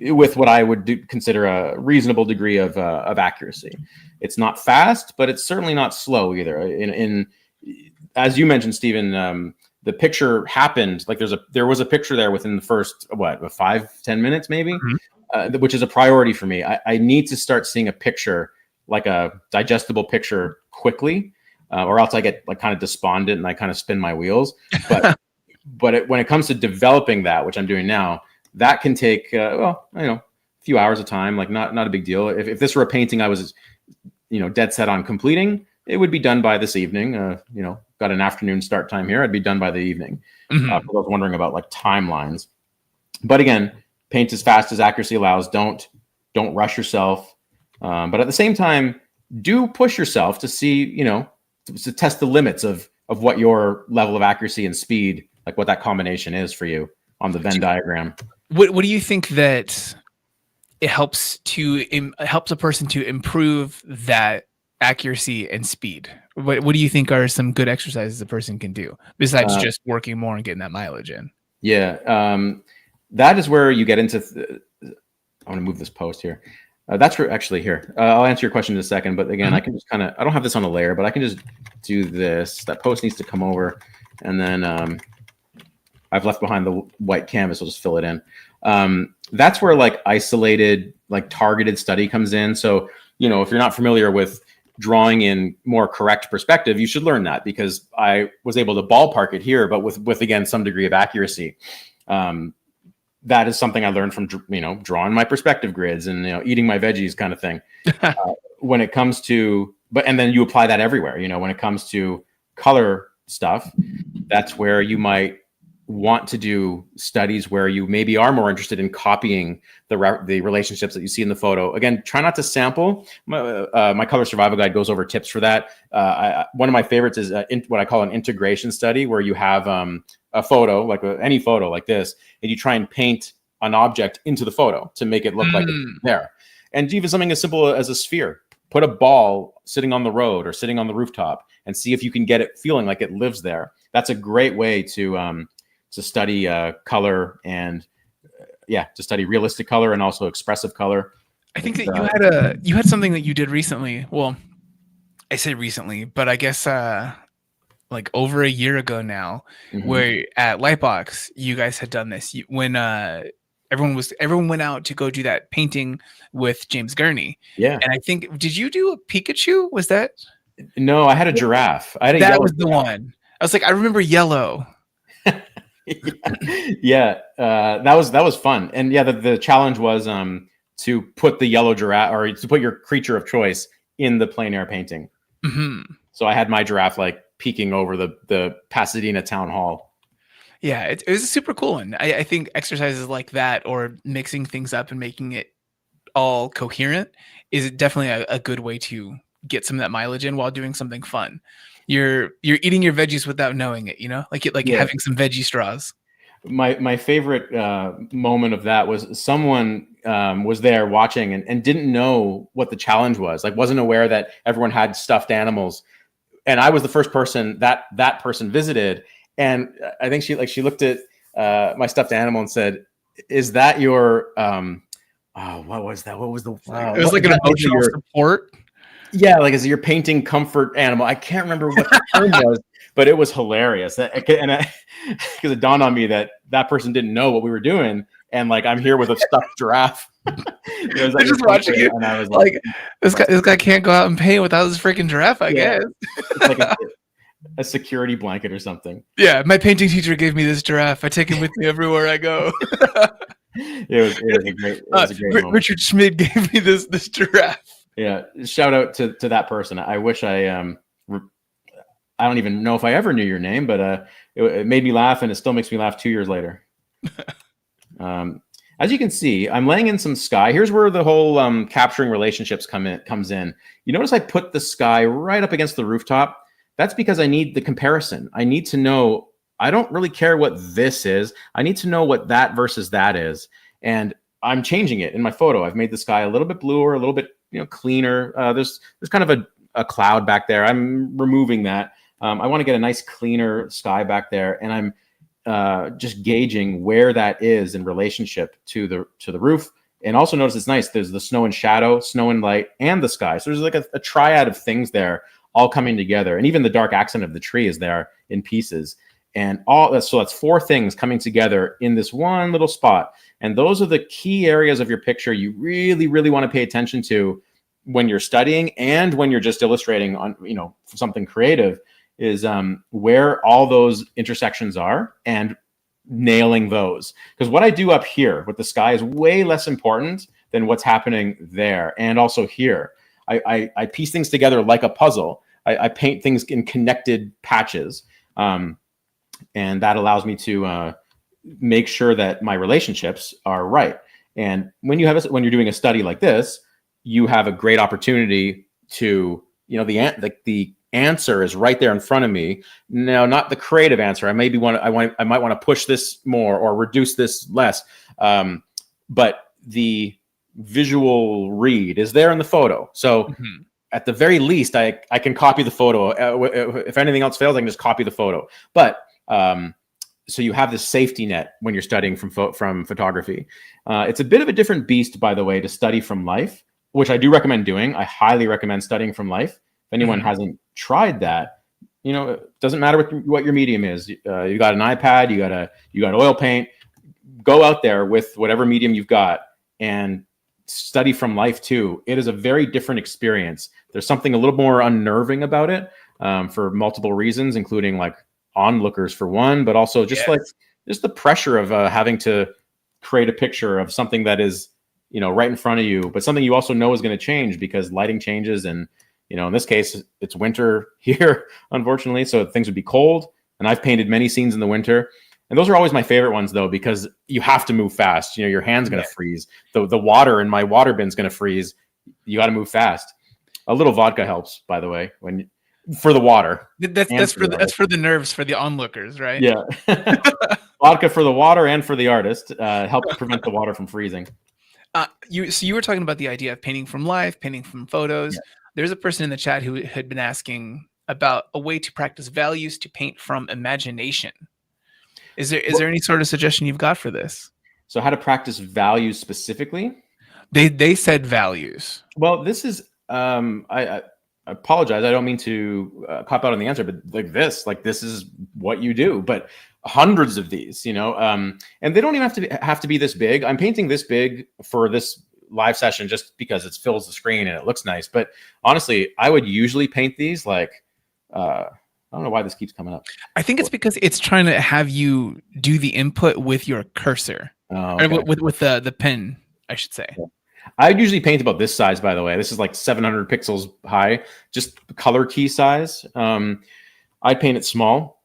with what I would consider a reasonable degree of accuracy. It's not fast, but it's certainly not slow either. As you mentioned, Stephen, the picture happened, like there was a picture there within the first 5-10 minutes maybe, which is a priority for me. I need to start seeing a picture, like a digestible picture, quickly, or else I get like kind of despondent and I kind of spin my wheels. But when it comes to developing that, which I'm doing now, that can take a few hours of time, like not a big deal. If this were a painting I was dead set on completing, it would be done by this evening. Got an afternoon start time here. I'd be done by the evening. Mm-hmm. For those wondering about like timelines. But again, paint as fast as accuracy allows. Don't rush yourself. But at the same time, do push yourself to see, to test the limits of what your level of accuracy and speed, like what that combination is for you on the Venn diagram. What do you think that it helps a person to improve that accuracy and speed? What do you think are some good exercises a person can do besides just working more and getting that mileage in? Yeah, that is where you get into. I want to move this post here. That's where actually here. I'll answer your question in a second, but again, I can just I don't have this on a layer, but I can just do this. That post needs to come over, and then I've left behind the white canvas. I'll just fill it in. That's where like isolated, like targeted study comes in. So, if you're not familiar with drawing in more correct perspective, you should learn that, because I was able to ballpark it here, but with again, some degree of accuracy. That is something I learned from, drawing my perspective grids and, eating my veggies kind of thing. When it comes to, and then you apply that everywhere, when it comes to color stuff, that's where you might want to do studies where you maybe are more interested in copying the relationships that you see in the photo. Again, try not to sample. My color survival guide goes over tips for that. One of my favorites is what I call an integration study, where you have a photo, like any photo like this, and you try and paint an object into the photo to make it look like it's there. And even something as simple as a sphere. Put a ball sitting on the road or sitting on the rooftop and see if you can get it feeling like it lives there. That's a great way to study color and to study realistic color and also expressive color. I think that you had something that you did recently. Well, I say recently, but I guess like over a year ago now, where at Lightbox you guys had done this when everyone went out to go do that painting with James Gurney. Yeah, and I think, did you do a Pikachu? Was that? No, I had a giraffe. That was the one. I was like, I remember yellow. That was fun. And the challenge was to put the yellow giraffe, or to put your creature of choice in the plein air painting. So I had my giraffe like peeking over the Pasadena town hall. Yeah, it was a super cool one. I think exercises like that, or mixing things up and making it all coherent, is definitely a good way to get some of that mileage in while doing something fun. You're eating your veggies without knowing it, having some veggie straws. My favorite moment of that was someone was there watching and didn't know what the challenge was, like wasn't aware that everyone had stuffed animals. And I was the first person that person visited. And I think she looked at my stuffed animal and said, is that your what was that? What was the It was like an emotional support. Yeah, like is it your painting comfort animal? I can't remember what the term was, but it was hilarious. Because it dawned on me that person didn't know what we were doing, and like I'm here with a stuffed giraffe. It was like just watching it, and I was like this guy can't go out and paint without his freaking giraffe. I guess it's like a security blanket or something. Yeah, my painting teacher gave me this giraffe. I take it with me everywhere I go. It was a great moment. Richard Schmid gave me this giraffe. Yeah, shout out to that person. I wish I don't even know if I ever knew your name, but it made me laugh, and it still makes me laugh 2 years later. As you can see, I'm laying in some sky. Here's where the whole capturing relationships comes in. You notice I put the sky right up against the rooftop. That's because I need the comparison. I need to know, I don't really care what this is. I need to know what that versus that is. And I'm changing it in my photo. I've made the sky a little bit bluer, a little bit cleaner. There's kind of a cloud back there. I'm removing that. I want to get a nice cleaner sky back there. And I'm just gauging where that is in relationship to the roof. And also notice it's nice. There's the snow and shadow, snow and light, and the sky. So there's like a triad of things there all coming together. And even the dark accent of the tree is there in pieces. And so that's 4 things coming together in this one little spot. And those are the key areas of your picture you really, really want to pay attention to when you're studying and when you're just illustrating on, something creative, is where all those intersections are and nailing those. Because what I do up here with the sky is way less important than what's happening there and also here. I piece things together like a puzzle. I paint things in connected patches. And that allows me to make sure that my relationships are right. And when you're doing a study like this, you have a great opportunity to, the answer is right there in front of me. Now, not the creative answer. I might want to push this more or reduce this less. But the visual read is there in the photo. So at the very least, I can copy the photo. If anything else fails, I can just copy the photo. But so you have this safety net when you're studying from photography. It's a bit of a different beast, by the way, to study from life, which I do recommend doing. I highly recommend studying from life. If anyone hasn't tried that, it doesn't matter what your medium is. You got an iPad, you got oil paint. Go out there with whatever medium you've got and study from life too. It is a very different experience. There's something a little more unnerving about it for multiple reasons, including like onlookers for one, but also just just the pressure of having to create a picture of something that is, right in front of you, but something you also know is going to change because lighting changes. And, in this case, it's winter here, unfortunately. So things would be cold. And I've painted many scenes in the winter. And those are always my favorite ones, though, because you have to move fast. Your hand's going to freeze. The water in my water bin's going to freeze. You got to move fast. A little vodka helps, by the way, for the water. That's for the nerves, for the onlookers, right? Yeah. Vodka for the water and for the artist helps prevent the water from freezing. You were talking about the idea of painting from life, painting from photos. Yeah. There's a person in the chat who had been asking about a way to practice values to paint from imagination. Is there any sort of suggestion you've got for this? So how to practice values specifically? They said values. Well, this is I apologize. I don't mean to cop out on the answer, but this is what you do. But hundreds of these, and they don't even have to be this big. I'm painting this big for this live session just because it fills the screen and it looks nice. But honestly, I would usually paint these like I don't know why this keeps coming up. I think it's because it's trying to have you do the input with your cursor, or with the pen, I should say. Yeah. I usually paint about this size, by the way. This is like 700 pixels high, just color key size. I paint it small.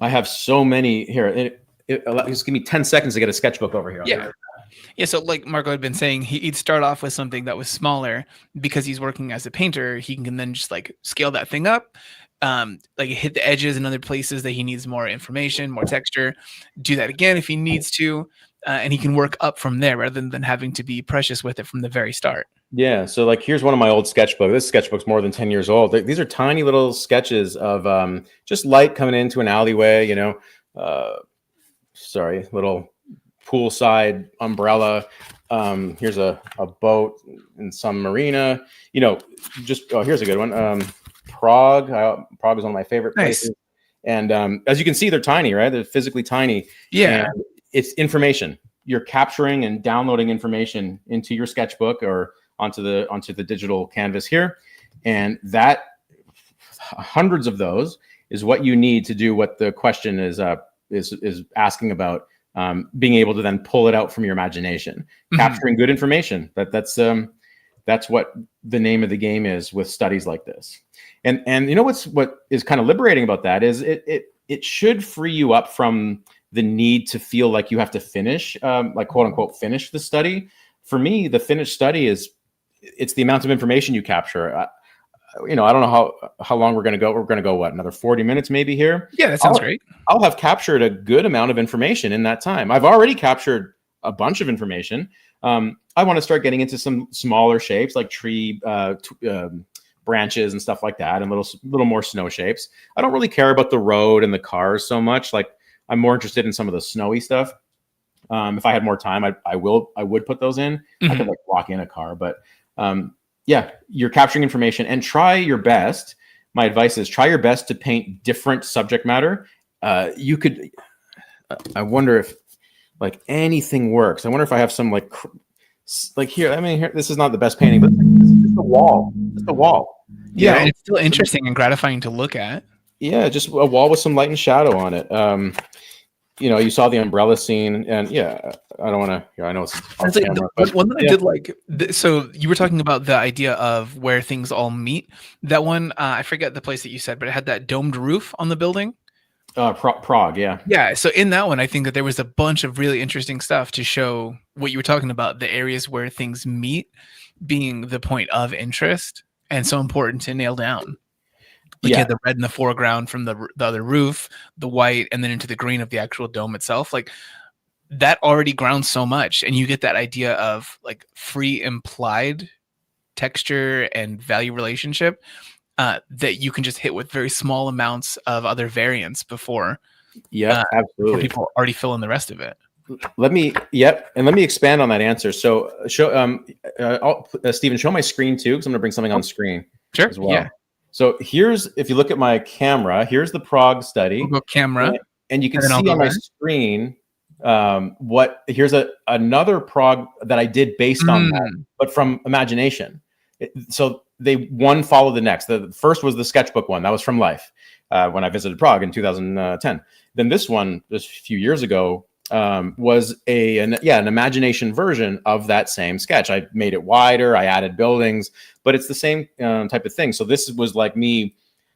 I have so many here. Just give me 10 seconds to get a sketchbook over here. Yeah. So like Marco had been saying, he'd start off with something that was smaller because he's working as a painter. He can then just like scale that thing up, like hit the edges and other places that he needs more information, more texture. Do that again if he needs to. And he can work up from there rather than having to be precious with it from the very start. Yeah. So like, here's one of my old sketchbooks. This sketchbook's more than 10 years old. These are tiny little sketches of just light coming into an alleyway, little poolside umbrella. Here's a boat in some marina. You know, just here's a good one. Prague. Prague is one of my favorite places. And as you can see, they're tiny, right? They're physically tiny. Yeah. And it's information. You're capturing and downloading information into your sketchbook or onto the digital canvas here. And that hundreds of those is what you need to do what the question is asking about. Being able to then pull it out from your imagination, capturing good information. That's what the name of the game is with studies like this. And you know what is kind of liberating about that is it should free you up from the need to feel like you have to finish, like quote unquote, finish the study. For me, the finished study it's the amount of information you capture. You know, I don't know how long we're going to go. We're going to go what, another 40 minutes maybe here? Yeah, that sounds great. I'll have captured a good amount of information in that time. I've already captured a bunch of information. I want to start getting into some smaller shapes like tree branches and stuff like that, and little more snow shapes. I don't really care about the road and the cars so much. Like, I'm more interested in some of the snowy stuff. If I had more time, I would put those in. I could like walk in a car, but yeah, you're capturing information and try your best. My advice is try your best to paint different subject matter. I wonder if like anything works. I wonder if I have some like here. I mean, here, this is not the best painting, but this is the wall. It's the wall. Yeah, and it's still interesting and gratifying to look at. Yeah, just a wall with some light and shadow on it. You know, you saw the umbrella scene, and yeah, I don't want to. I know it's off camera, but, one that I did like. So you were talking about the idea of where things all meet. That one, I forget the place that you said, but it had that domed roof on the building. Prague, yeah. Yeah, so in that one, I think that there was a bunch of really interesting stuff to show what you were talking about, the areas where things meet being the point of interest and so important to nail down. Like you had the red in the foreground from the other roof, the white, and then into the green of the actual dome itself. Like that already grounds so much, and you get that idea of like free implied texture and value relationship that you can just hit with very small amounts of other variants before. Yeah, absolutely. Before people already fill in the rest of it. Let me expand on that answer. So, Stephen, show my screen too, because I'm going to bring something on screen as well. Yeah. So if you look at my camera, here's the Prague study. Camera, and you can see on my screen here's another Prague that I did based on that, but from imagination. So one followed the next. The first was the sketchbook one. That was from life when I visited Prague in 2010. Then this one, just a few years ago, was an imagination version of that same sketch. I made it wider, I added buildings, but it's the same type of thing. So this was like me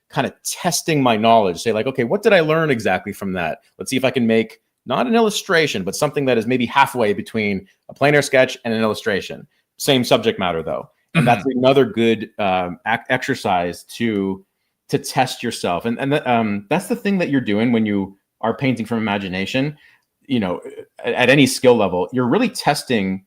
kind of testing my knowledge, say like, okay, what did I learn exactly from that? Let's see if I can make not an illustration, but something that is maybe halfway between a plein air sketch and an illustration. Same subject matter though. And that's another good exercise to test yourself. And that's the thing that you're doing when you are painting from imagination. You know, at any skill level, you're really testing.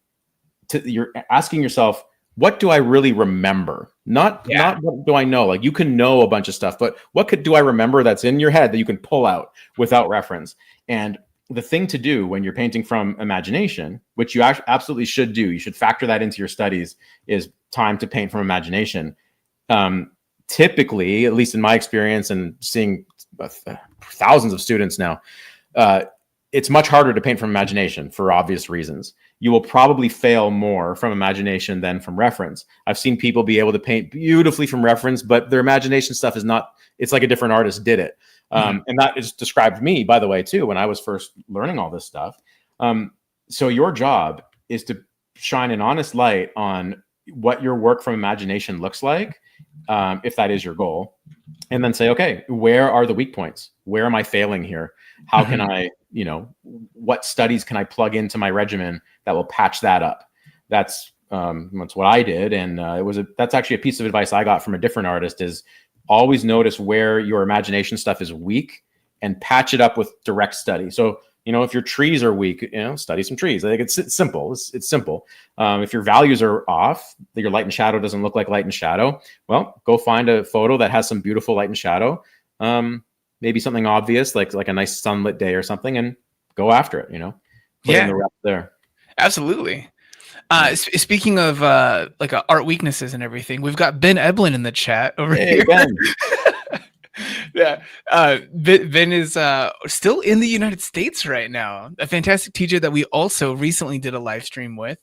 You're asking yourself, what do I really remember? Not what do I know. Like you can know a bunch of stuff, but what do I remember that's in your head that you can pull out without reference? And the thing to do when you're painting from imagination, which you absolutely should do, you should factor that into your studies, is time to paint from imagination. Typically, at least in my experience and seeing thousands of students now, it's much harder to paint from imagination for obvious reasons. You will probably fail more from imagination than from reference. I've seen people be able to paint beautifully from reference, but their imagination stuff is not, it's like a different artist did it. And that is described me, by the way, too, when I was first learning all this stuff. So your job is to shine an honest light on what your work from imagination looks like, if that is your goal, and then say, okay, where are the weak points? Where am I failing here? How can I, what studies can I plug into my regimen that will patch that up? That's what I did. And that's actually a piece of advice I got from a different artist, is always notice where your imagination stuff is weak and patch it up with direct study. So, if your trees are weak, study some trees. I think it's simple. It's simple. If your values are off, that your light and shadow doesn't look like light and shadow, well, go find a photo that has some beautiful light and shadow. Maybe something obvious, like a nice sunlit day or something, and go after it, put in the reps there. Absolutely. Speaking of art weaknesses and everything, we've got Ben Eblin in the chat over here. Ben. Yeah. Ben is still in the United States right now. A fantastic teacher that we also recently did a live stream with.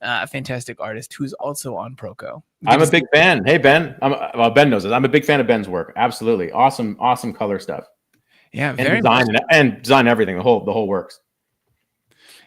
A fantastic artist who's also on Proko. I'm a big fan. Hey, Ben. Ben knows this. I'm a big fan of Ben's work. Absolutely. Awesome color stuff. Yeah. And design everything. The whole works.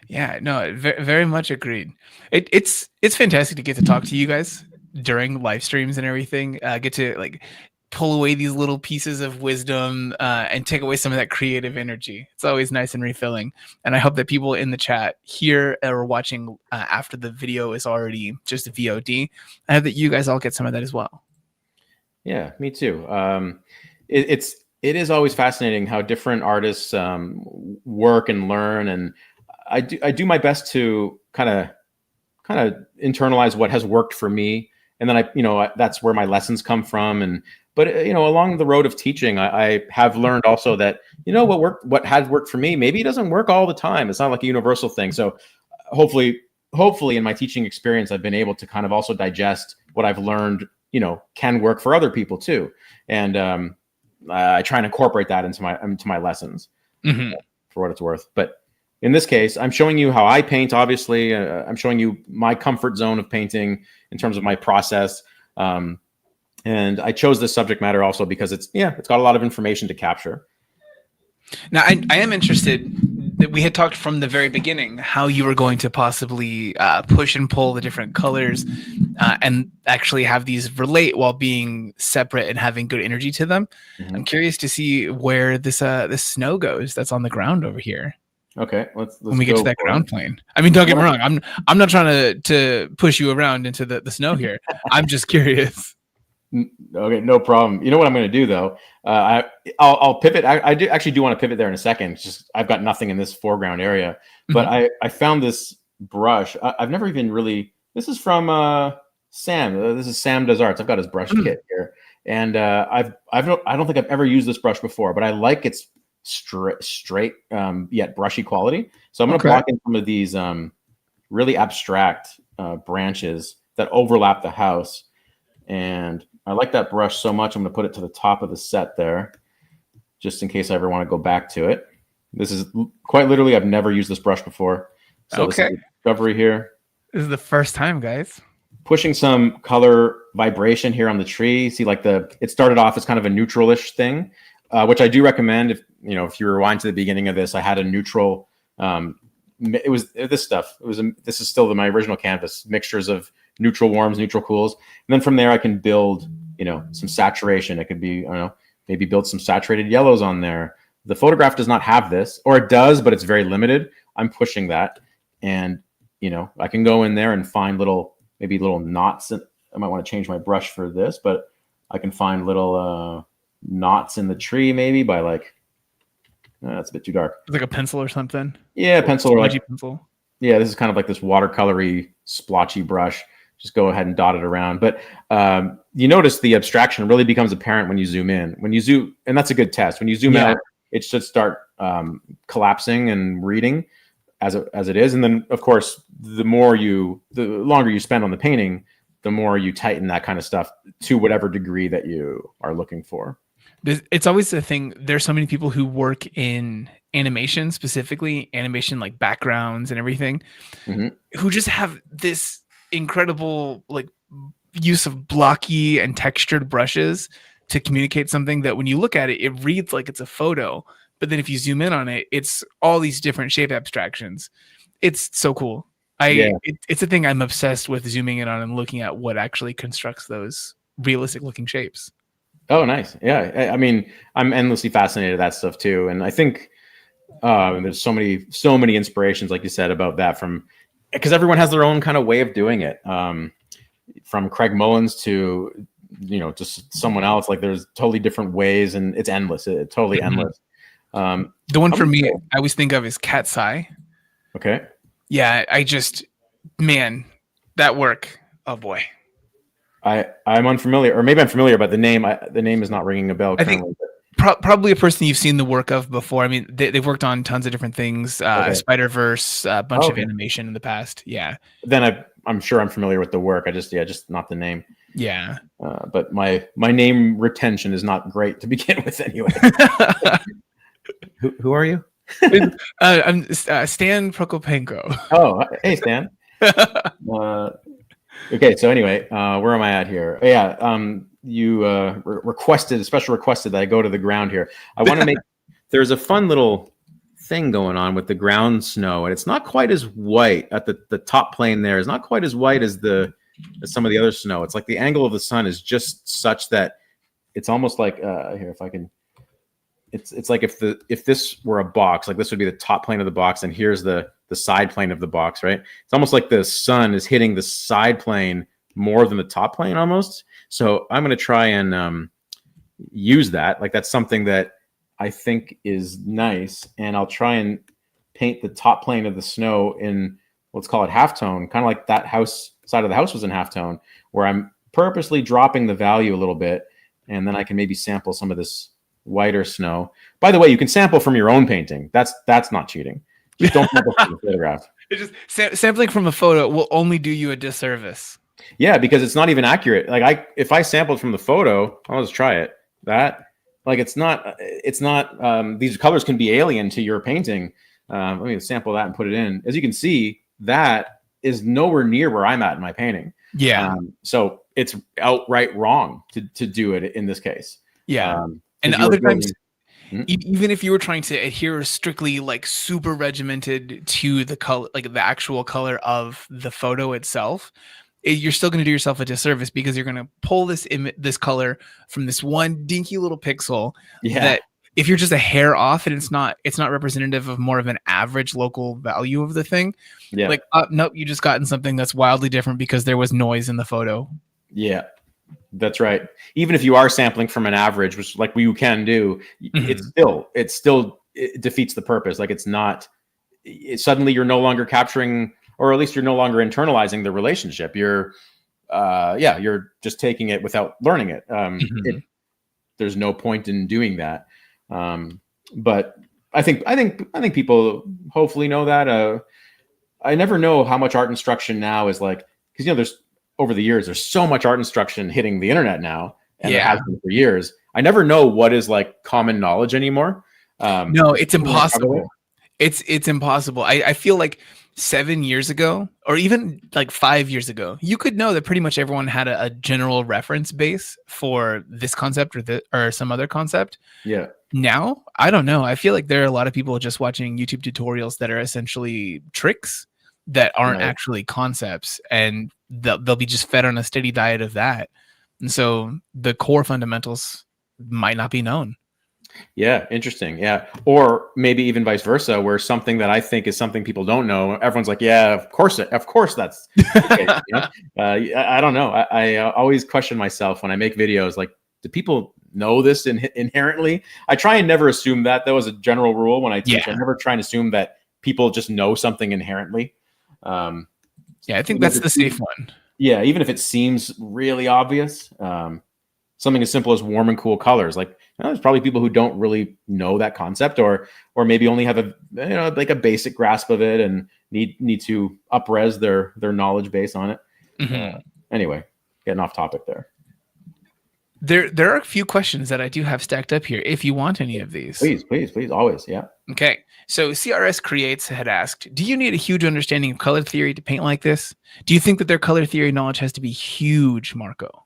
Yeah, no, very much agreed. It's fantastic to get to talk to you guys during live streams and everything. Get to like pull away these little pieces of wisdom and take away some of that creative energy. It's always nice and refilling. And I hope that people in the chat here or watching after the video is already just a VOD, I hope that you guys all get some of that as well. Yeah, me too. It is always fascinating how different artists work and learn, and I do my best to kind of internalize what has worked for me, and then that's where my lessons come from. But along the road of teaching, I have learned also that what has worked for me maybe it doesn't work all the time. It's not like a universal thing. So hopefully in my teaching experience, I've been able to kind of also digest what I've learned. Can work for other people too, and I try and incorporate that into my lessons for what it's worth. But in this case, I'm showing you how I paint, obviously. I'm showing you my comfort zone of painting in terms of my process. And I chose this subject matter also because it's got a lot of information to capture. Now, I am interested that we had talked from the very beginning how you were going to possibly push and pull the different colors and actually have these relate while being separate and having good energy to them. Mm-hmm. I'm curious to see where this snow goes that's on the ground over here. Okay, let's when we get to that ground plane. I mean, don't get me wrong. I'm not trying to push you around into the snow here. I'm just curious. Okay, no problem. You know what I'm going to do though? I'll pivot. I do want to pivot there in a second. Just I've got nothing in this foreground area, but I found this brush. I've never even really. This is from Sam. This is Sam Does Arts. I've got his brush kit here, and I don't think I've ever used this brush before, but I like its straight yet brushy quality. So I'm going to block in some of these really abstract branches that overlap the house, and I like that brush so much. I'm going to put it to the top of the set there, just in case I ever want to go back to it. This is quite literally, I've never used this brush before. So this is discovery here. This is the first time, guys. Pushing some color vibration here on the tree. See, like it started off as kind of a neutral-ish thing, which I do recommend. If you rewind to the beginning of this, I had a neutral. It was this stuff. This is still my original canvas. Mixtures of neutral warms, neutral cools, and then from there I can build, some saturation. It could be, maybe build some saturated yellows on there. The photograph does not have this, or it does, but it's very limited. I'm pushing that, and I can go in there and find maybe little knots. I might want to change my brush for this, but I can find little knots in the tree, maybe by that's a bit too dark. Like a pencil or something. Yeah, pencil or like pencil. Yeah, this is kind of like this watercolory splotchy brush. Just go ahead and dot it around. But you notice the abstraction really becomes apparent when you zoom in. When you zoom, and that's a good test. When you zoom out, it should start collapsing and reading as it is. And then, of course, the longer you spend on the painting, the more you tighten that kind of stuff to whatever degree that you are looking for. It's always the thing. There's so many people who work in animation, specifically animation like backgrounds and everything, who just have this incredible use of blocky and textured brushes to communicate something that when you look at it, it reads like it's a photo. But then if you zoom in on it, it's all these different shape abstractions. It's so cool. It's a thing I'm obsessed with, zooming in on and looking at what actually constructs those realistic looking shapes. Oh, nice. Yeah. I mean, I'm endlessly fascinated with that stuff too. And I think there's so many inspirations, like you said, about that because everyone has their own kind of way of doing it. From Craig Mullins to, just someone else, there's totally different ways, and it's endless. It's totally endless. The one for me, I always think of is Cat's Eye. Okay. Yeah. That work. Oh boy. I'm unfamiliar, or maybe I'm familiar, but the name is not ringing a bell. I think probably a person you've seen the work of before. I mean, they've worked on tons of different things, Spider-Verse, a bunch of animation in the past. Yeah. Then I'm sure I'm familiar with the work. I just not the name. Yeah. But my name retention is not great to begin with anyway. Who are you? I'm Stan Prokopenko. Oh, hey, Stan. Okay, so anyway, where am I at here? Oh, yeah, you special requested that I go to the ground here. I want to make, there's a fun little thing going on with the ground snow, and it's not quite as white at the top plane there. It's not quite as white as some of the other snow. It's like the angle of the sun is just such that it's almost like, here, if I can, it's like if this were a box, like this would be the top plane of the box, and here's the side plane of the box, right? It's almost like the sun is hitting the side plane more than the top plane almost. So I'm going to try and use that. Like that's something that I think is nice, and I'll try and paint the top plane of the snow in, let's call it halftone, kind of like that house side of the house was in halftone, where I'm purposely dropping the value a little bit, and then I can maybe sample some of this whiter snow. By the way, you can sample from your own painting. That's not cheating. Just don't sample from the photograph. It's just sampling from a photo will only do you a disservice. Yeah, because it's not even accurate. Like if I sampled from the photo, I'll just try it. It's not these colors can be alien to your painting. Let me sample that and put it in. As you can see, that is nowhere near where I'm at in my painting. Yeah. So it's outright wrong to do it in this case. Yeah. And other times, even if you were trying to adhere strictly like super regimented to the color, like the actual color of the photo itself, you're still going to do yourself a disservice, because you're going to pull this this color from this one dinky little pixel that if you're just a hair off and it's not representative of more of an average local value of the thing, like nope, you just gotten something that's wildly different because there was noise in the photo. Yeah. That's right. Even if you are sampling from an average, which like you can do, it still defeats the purpose. Like suddenly you're no longer capturing, or at least you're no longer internalizing the relationship. You're just taking it without learning it. There's no point in doing that. But I think people hopefully know that. I never know how much art instruction now is like, because there's, over the years, there's so much art instruction hitting the internet now, and it has been for years. I never know what is like common knowledge anymore. No, it's impossible. It's impossible. I feel like 7 years ago, or even like 5 years ago, you could know that pretty much everyone had a general reference base for this concept or some other concept. Yeah. Now, I don't know. I feel like there are a lot of people just watching YouTube tutorials that are essentially tricks that aren't actually concepts, and they'll be just fed on a steady diet of that. And so the core fundamentals might not be known. Yeah, interesting. Yeah. Or maybe even vice versa, where something that I think is something people don't know, everyone's like, yeah, of course that's okay. I don't know. I always question myself when I make videos, like, do people know this inherently? I try and never assume that. That was a general rule when I teach. I never try and assume that people just know something inherently. I think that's the safe one. Yeah, even if it seems really obvious, something as simple as warm and cool colors. Like, there's probably people who don't really know that concept, or maybe only have a basic grasp of it and need to up-res their knowledge base on it. Anyway, getting off topic there. There are a few questions that I do have stacked up here, if you want any of these. Please, always, yeah. Okay, so CRS Creates had asked, do you need a huge understanding of color theory to paint like this? Do you think that their color theory knowledge has to be huge, Marco?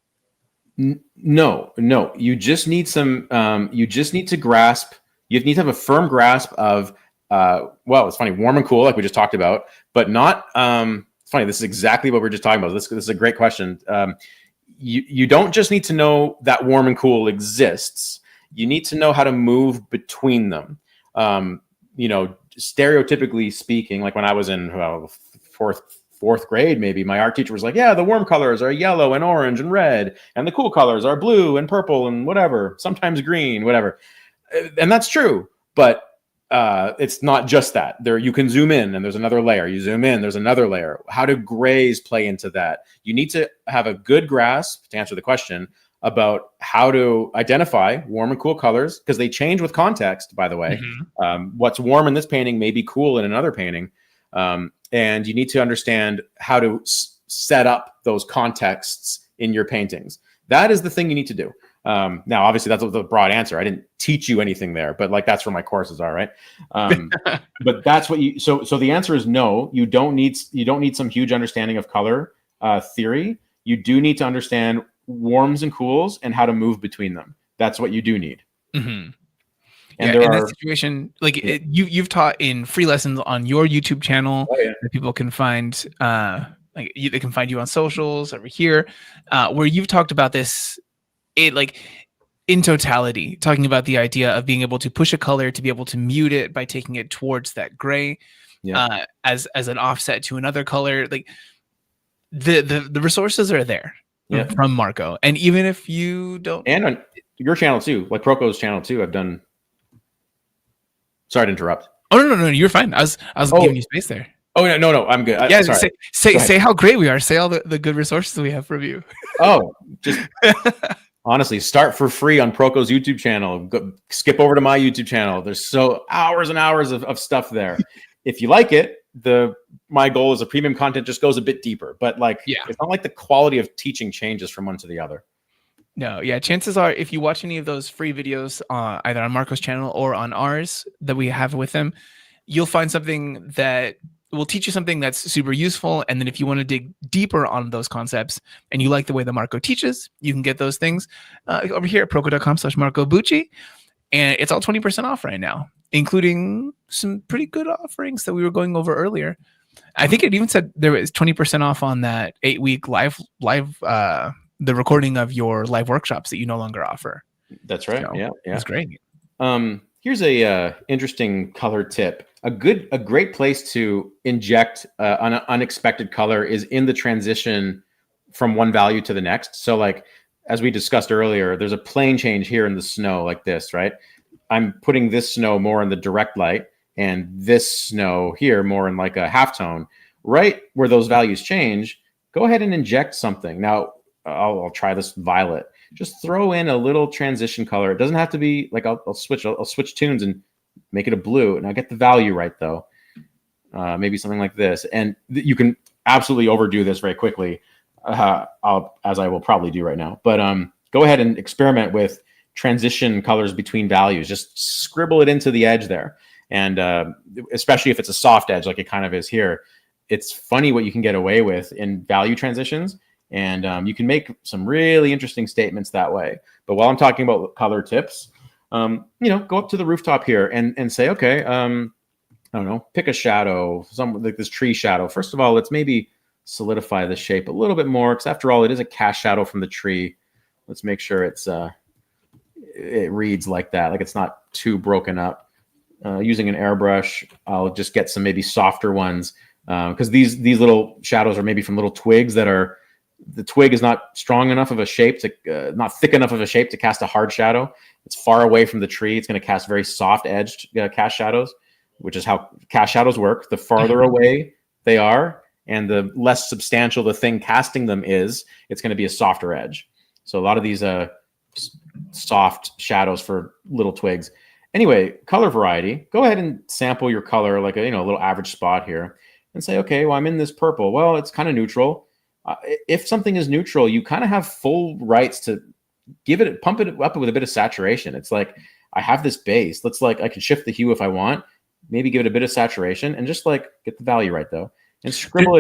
No. You just need some, you just need to grasp, you need to have a firm grasp of, it's funny, warm and cool, like we just talked about, but not, it's funny, this is exactly what we we're just talking about. This is a great question. You don't just need to know that warm and cool exists. You need to know how to move between them. Stereotypically speaking, like when I was in fourth grade, maybe my art teacher was like, yeah, the warm colors are yellow and orange and red, and the cool colors are blue and purple and whatever, sometimes green, whatever. And that's true, but it's not just that. There, you can zoom in and there's another layer. You zoom in, there's another layer. How do grays play into that? You need to have a good grasp, to answer the question, about how to identify warm and cool colors, because they change with context, by the way. What's warm in this painting may be cool in another painting. And you need to understand how to set up those contexts in your paintings. That is the thing you need to do. Now, obviously, that's the broad answer. I didn't teach you anything there, but like that's where my courses are, right? But that's what you. So the answer is no. You don't need some huge understanding of color theory. You do need to understand warms and cools and how to move between them. That's what you do need. And And in that situation, like you've taught in free lessons on your YouTube channel that people can find. They can find you on socials over here, where you've talked about this. In totality, talking about the idea of being able to push a color to be able to mute it by taking it towards that gray, as an offset to another color. Like the resources are there from Marco, and even if you don't, and on your channel too, like Proko's channel too, I've done. Sorry to interrupt. Oh no, you're fine. I was giving you space there. Oh no, I'm good. Sorry. Say how great we are. Say all the good resources we have from you. Oh, just. Honestly, start for free on Proko's YouTube channel. Skip over to my YouTube channel. There's so hours and hours of stuff there. If you like it, my goal is a premium content just goes a bit deeper. But it's not like the quality of teaching changes from one to the other. No, chances are if you watch any of those free videos either on Marco's channel or on ours that we have with him, you'll find something that will teach you something that's super useful. And then if you want to dig deeper on those concepts and you like the way that Marco teaches, you can get those things over here at proko.com/Marco Bucci. And it's all 20% off right now, including some pretty good offerings that we were going over earlier. I think it even said there was 20% off on that 8-week live, the recording of your live workshops that you no longer offer. That's right. So, yeah. That's great. Here's a interesting color tip. A great place to inject an unexpected color is in the transition from one value to the next. So like, as we discussed earlier, there's a plane change here in the snow like this, right? I'm putting this snow more in the direct light and this snow here more in like a halftone. Right where those values change, go ahead and inject something. Now, I'll try this violet. Just throw in a little transition color. It doesn't have to be like I'll switch tunes and make it a blue, and I get the value right though. Maybe something like this, and you can absolutely overdo this very quickly, as I will probably do right now. But go ahead and experiment with transition colors between values. Just scribble it into the edge there, and especially if it's a soft edge like it kind of is here, it's funny what you can get away with in value transitions. And you can make some really interesting statements that way. But while I'm talking about color tips, go up to the rooftop here and say, okay, I don't know, pick a shadow, some like this tree shadow. First of all, let's maybe solidify the shape a little bit more, because after all, it is a cast shadow from the tree. Let's make sure it reads like that, like it's not too broken up. Using an airbrush, I'll just get some maybe softer ones, because these little shadows are maybe from little twigs that are. The twig is not strong enough of a shape to, not thick enough of a shape to cast a hard shadow. It's far away from the tree. It's going to cast very soft edged cast shadows, which is how cast shadows work. The farther away they are and the less substantial the thing casting them is, it's going to be a softer edge. So a lot of these soft shadows for little twigs. Anyway, color variety, go ahead and sample your color like a little average spot here and say, okay, well, I'm in this purple. Well, it's kind of neutral. If something is neutral, you kind of have full rights to pump it up with a bit of saturation. It's like, I have this base. I can shift the hue if I want, maybe give it a bit of saturation and just like get the value right though. And scribble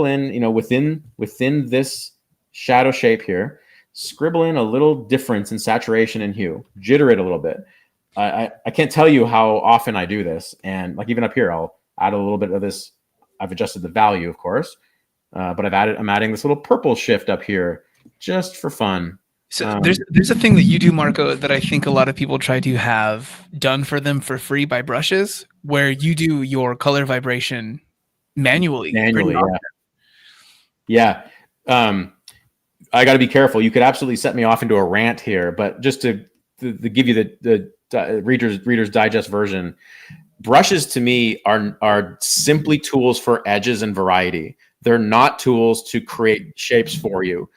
in, within this shadow shape here, scribble in a little difference in saturation and hue, jitter it a little bit. I can't tell you how often I do this. And like even up here, I'll add a little bit of this. I've adjusted the value, of course. But I'm adding this little purple shift up here just for fun. So there's a thing that you do, Marco, that I think a lot of people try to have done for them for free by brushes, where you do your color vibration manually. Yeah. I got to be careful. You could absolutely set me off into a rant here, but just to give you the Reader's Digest version, brushes to me are simply tools for edges and variety. They're not tools to create shapes for you.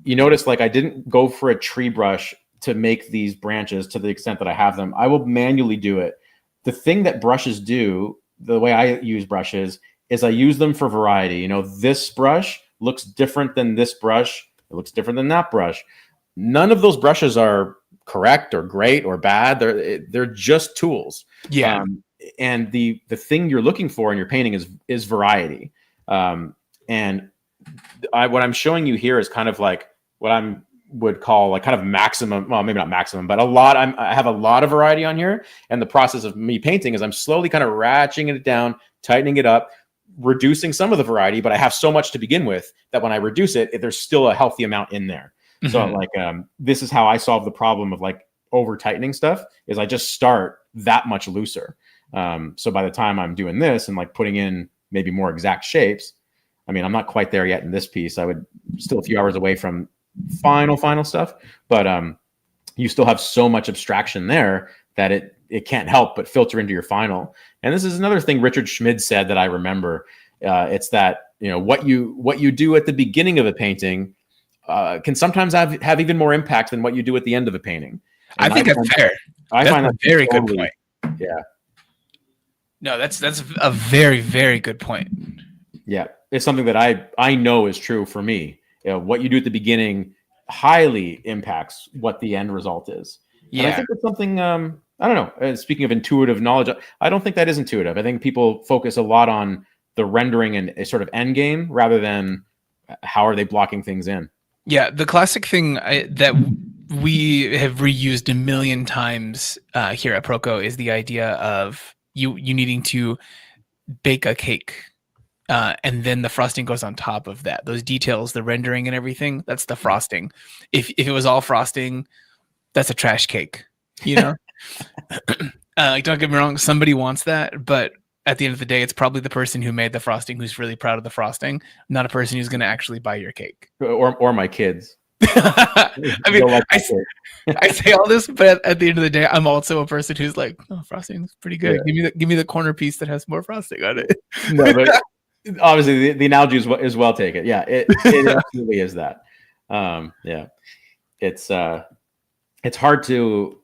you notice like I didn't go for a tree brush to make these branches to the extent that I have them. I will manually do it. The thing that brushes do, the way I use brushes, is I use them for variety. You know, this brush looks different than this brush. It looks different than that brush. None of those brushes are correct or great or bad. They're just tools. Yeah. And the thing you're looking for in your painting is variety. And what I'm showing you here is kind of like what I would call like kind of maximum. Well, maybe not maximum, but I have a lot of variety on here. And the process of me painting is I'm slowly kind of ratcheting it down, tightening it up, reducing some of the variety, but I have so much to begin with that when I reduce it, there's still a healthy amount in there. Mm-hmm. So like, this is how I solve the problem of like over tightening stuff is I just start that much looser. So by the time I'm doing this and like putting in maybe more exact shapes, I mean, I'm not quite there yet in this piece. I would still a few hours away from final stuff, but you still have so much abstraction there that it can't help but filter into your final. And this is another thing Richard Schmid said that I remember. It's that, you know, what you do at the beginning of a painting can sometimes have even more impact than what you do at the end of a painting. And I think that's fair. I find that a very totally, good point. Yeah. No, that's a very, very good point. Yeah. It's something that I know is true for me. You know, what you do at the beginning highly impacts what the end result is. Yeah. And I think it's something, I don't know, speaking of intuitive knowledge, I don't think that is intuitive. I think people focus a lot on the rendering and a sort of end game rather than how are they blocking things in. Yeah. The classic thing that we have reused a million times here at Proko is the idea of you needing to bake a cake. And then the frosting goes on top of that. Those details, the rendering and everything, that's the frosting. If it was all frosting, that's a trash cake, you know? Like, don't get me wrong, somebody wants that, but at the end of the day, it's probably the person who made the frosting who's really proud of the frosting, not a person who's going to actually buy your cake. Or my kids. I mean, I say all this, but at the end of the day, I'm also a person who's like, oh, frosting is pretty good. Yeah. Give me the corner piece that has more frosting on it. No, but obviously the analogy is well taken. Yeah, it absolutely is that. Yeah, it's hard to.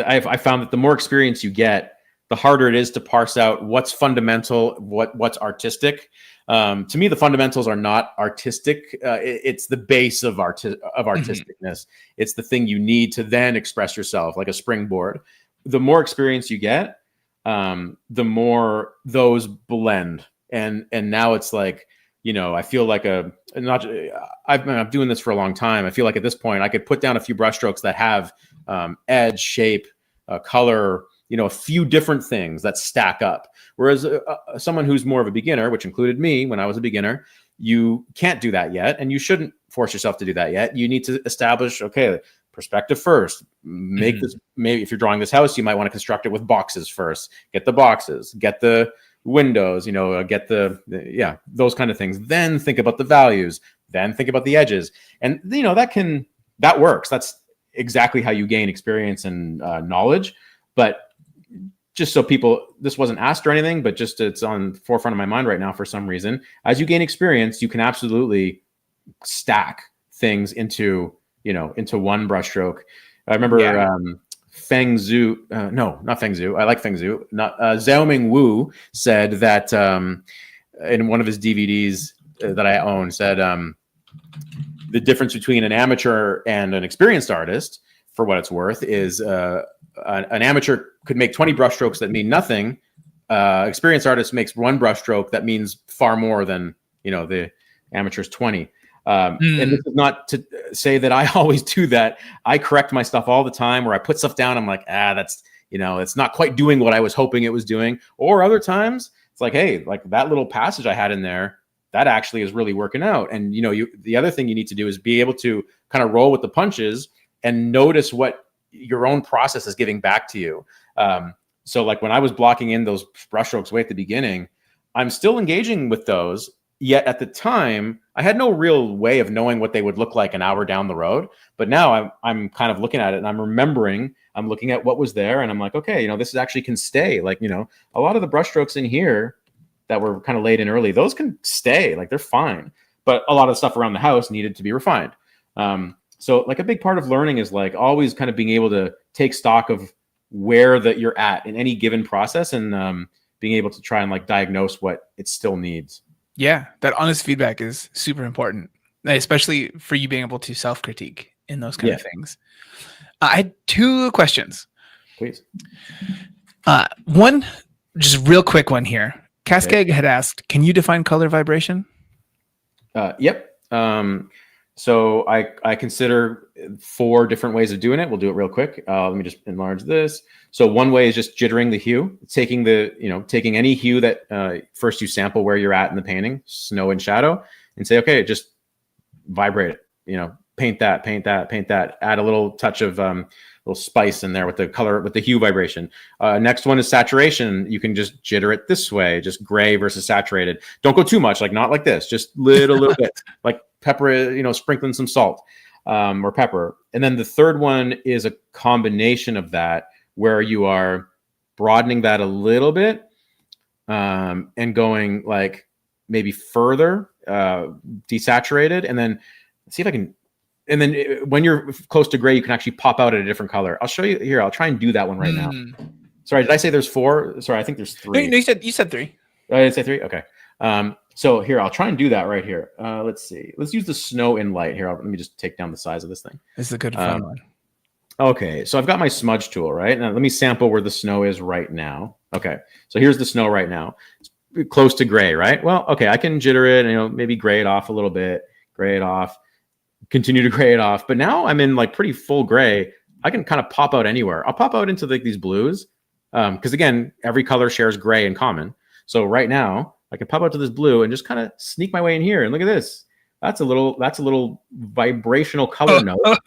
I found that the more experience you get, the harder it is to parse out what's fundamental, what's artistic. To me, the fundamentals are not artistic. It's the base of artisticness. Mm-hmm. It's the thing you need to then express yourself, like a springboard. The more experience you get, the more those blend. And now it's like, you know, I feel like I'm doing this for a long time. I feel like at this point I could put down a few brushstrokes that have edge, shape, color, you know, a few different things that stack up. Whereas someone who's more of a beginner, which included me when I was a beginner, you can't do that yet. And you shouldn't force yourself to do that yet. You need to establish, okay, perspective first. Make this, maybe if you're drawing this house, you might want to construct it with boxes first. Get the boxes, get the windows, you know, get those kind of things. Then think about the values, then think about the edges. And, you know, that works. That's exactly how you gain experience and knowledge. But just so this wasn't asked or anything, but just it's on the forefront of my mind right now for some reason. As you gain experience, you can absolutely stack things into one brushstroke. I remember Feng Zhu, no, not Feng Zhu. I like Feng Zhu. Not Xiaoming Wu said that in one of his DVDs that I own, said the difference between an amateur and an experienced artist, for what it's worth, is an amateur could make 20 brushstrokes that mean nothing. Experienced artist makes one brushstroke that means far more than, you know, the amateur's 20. And this is not to say that I always do that. I correct my stuff all the time, where I put stuff down. I'm like, that's, you know, it's not quite doing what I was hoping it was doing. Or other times it's like, hey, like that little passage I had in there, that actually is really working out. And, you know, the other thing you need to do is be able to kind of roll with the punches and notice what your own process is giving back to you. So like when I was blocking in those brushstrokes way at the beginning, I'm still engaging with those. Yet at the time, I had no real way of knowing what they would look like an hour down the road. But now I'm kind of looking at it and I'm remembering, I'm looking at what was there and I'm like, okay, you know, this actually can stay. Like, you know, a lot of the brushstrokes in here that were kind of laid in early, those can stay, like they're fine. but a lot of stuff around the house needed to be refined. So like a big part of learning is like always kind of being able to take stock of where that you're at in any given process, and being able to try and like diagnose what it still needs. Yeah, that honest feedback is super important, especially for you being able to self-critique in those kind of things. I had 2 questions. Please. One, just real quick one here. Cascade had asked, can you define color vibration? Yep. So I consider 4 different ways of doing it. We'll do it real quick. Let me just enlarge this. So one way is just jittering the hue, taking any hue that first you sample where you're at in the painting, snow and shadow, and say, okay, just vibrate it, paint that, add a little touch of little spice in there with the color, with the hue vibration. Next one is saturation. You can just jitter it this way, just gray versus saturated. Don't go too much, like not like this, just little bit, like pepper, sprinkling some salt or pepper. And then the third one is a combination of that, where you are broadening that a little bit and going like maybe further desaturated, and then see if I can. And then when you're close to gray, you can actually pop out at a different color. I'll show you here. I'll try and do that one right now. Sorry, did I say there's 4? Sorry, I think there's 3. No, you said 3. I did say 3. Okay. So here, I'll try and do that right here. Let's see. Let's use the snow in light here. Let me just take down the size of this thing. This is a good fun one. Okay, so I've got my smudge tool, right? Now let me sample where the snow is right now. Okay, so here's the snow right now. It's close to gray, right? Well, okay, I can jitter it, and maybe gray it off a little bit, gray it off, continue to gray it off. But now I'm in like pretty full gray. I can kind of pop out anywhere. I'll pop out into like these blues, because again, every color shares gray in common. So right now, I can pop out to this blue and just kind of sneak my way in here. And look at this. That's a little vibrational color note.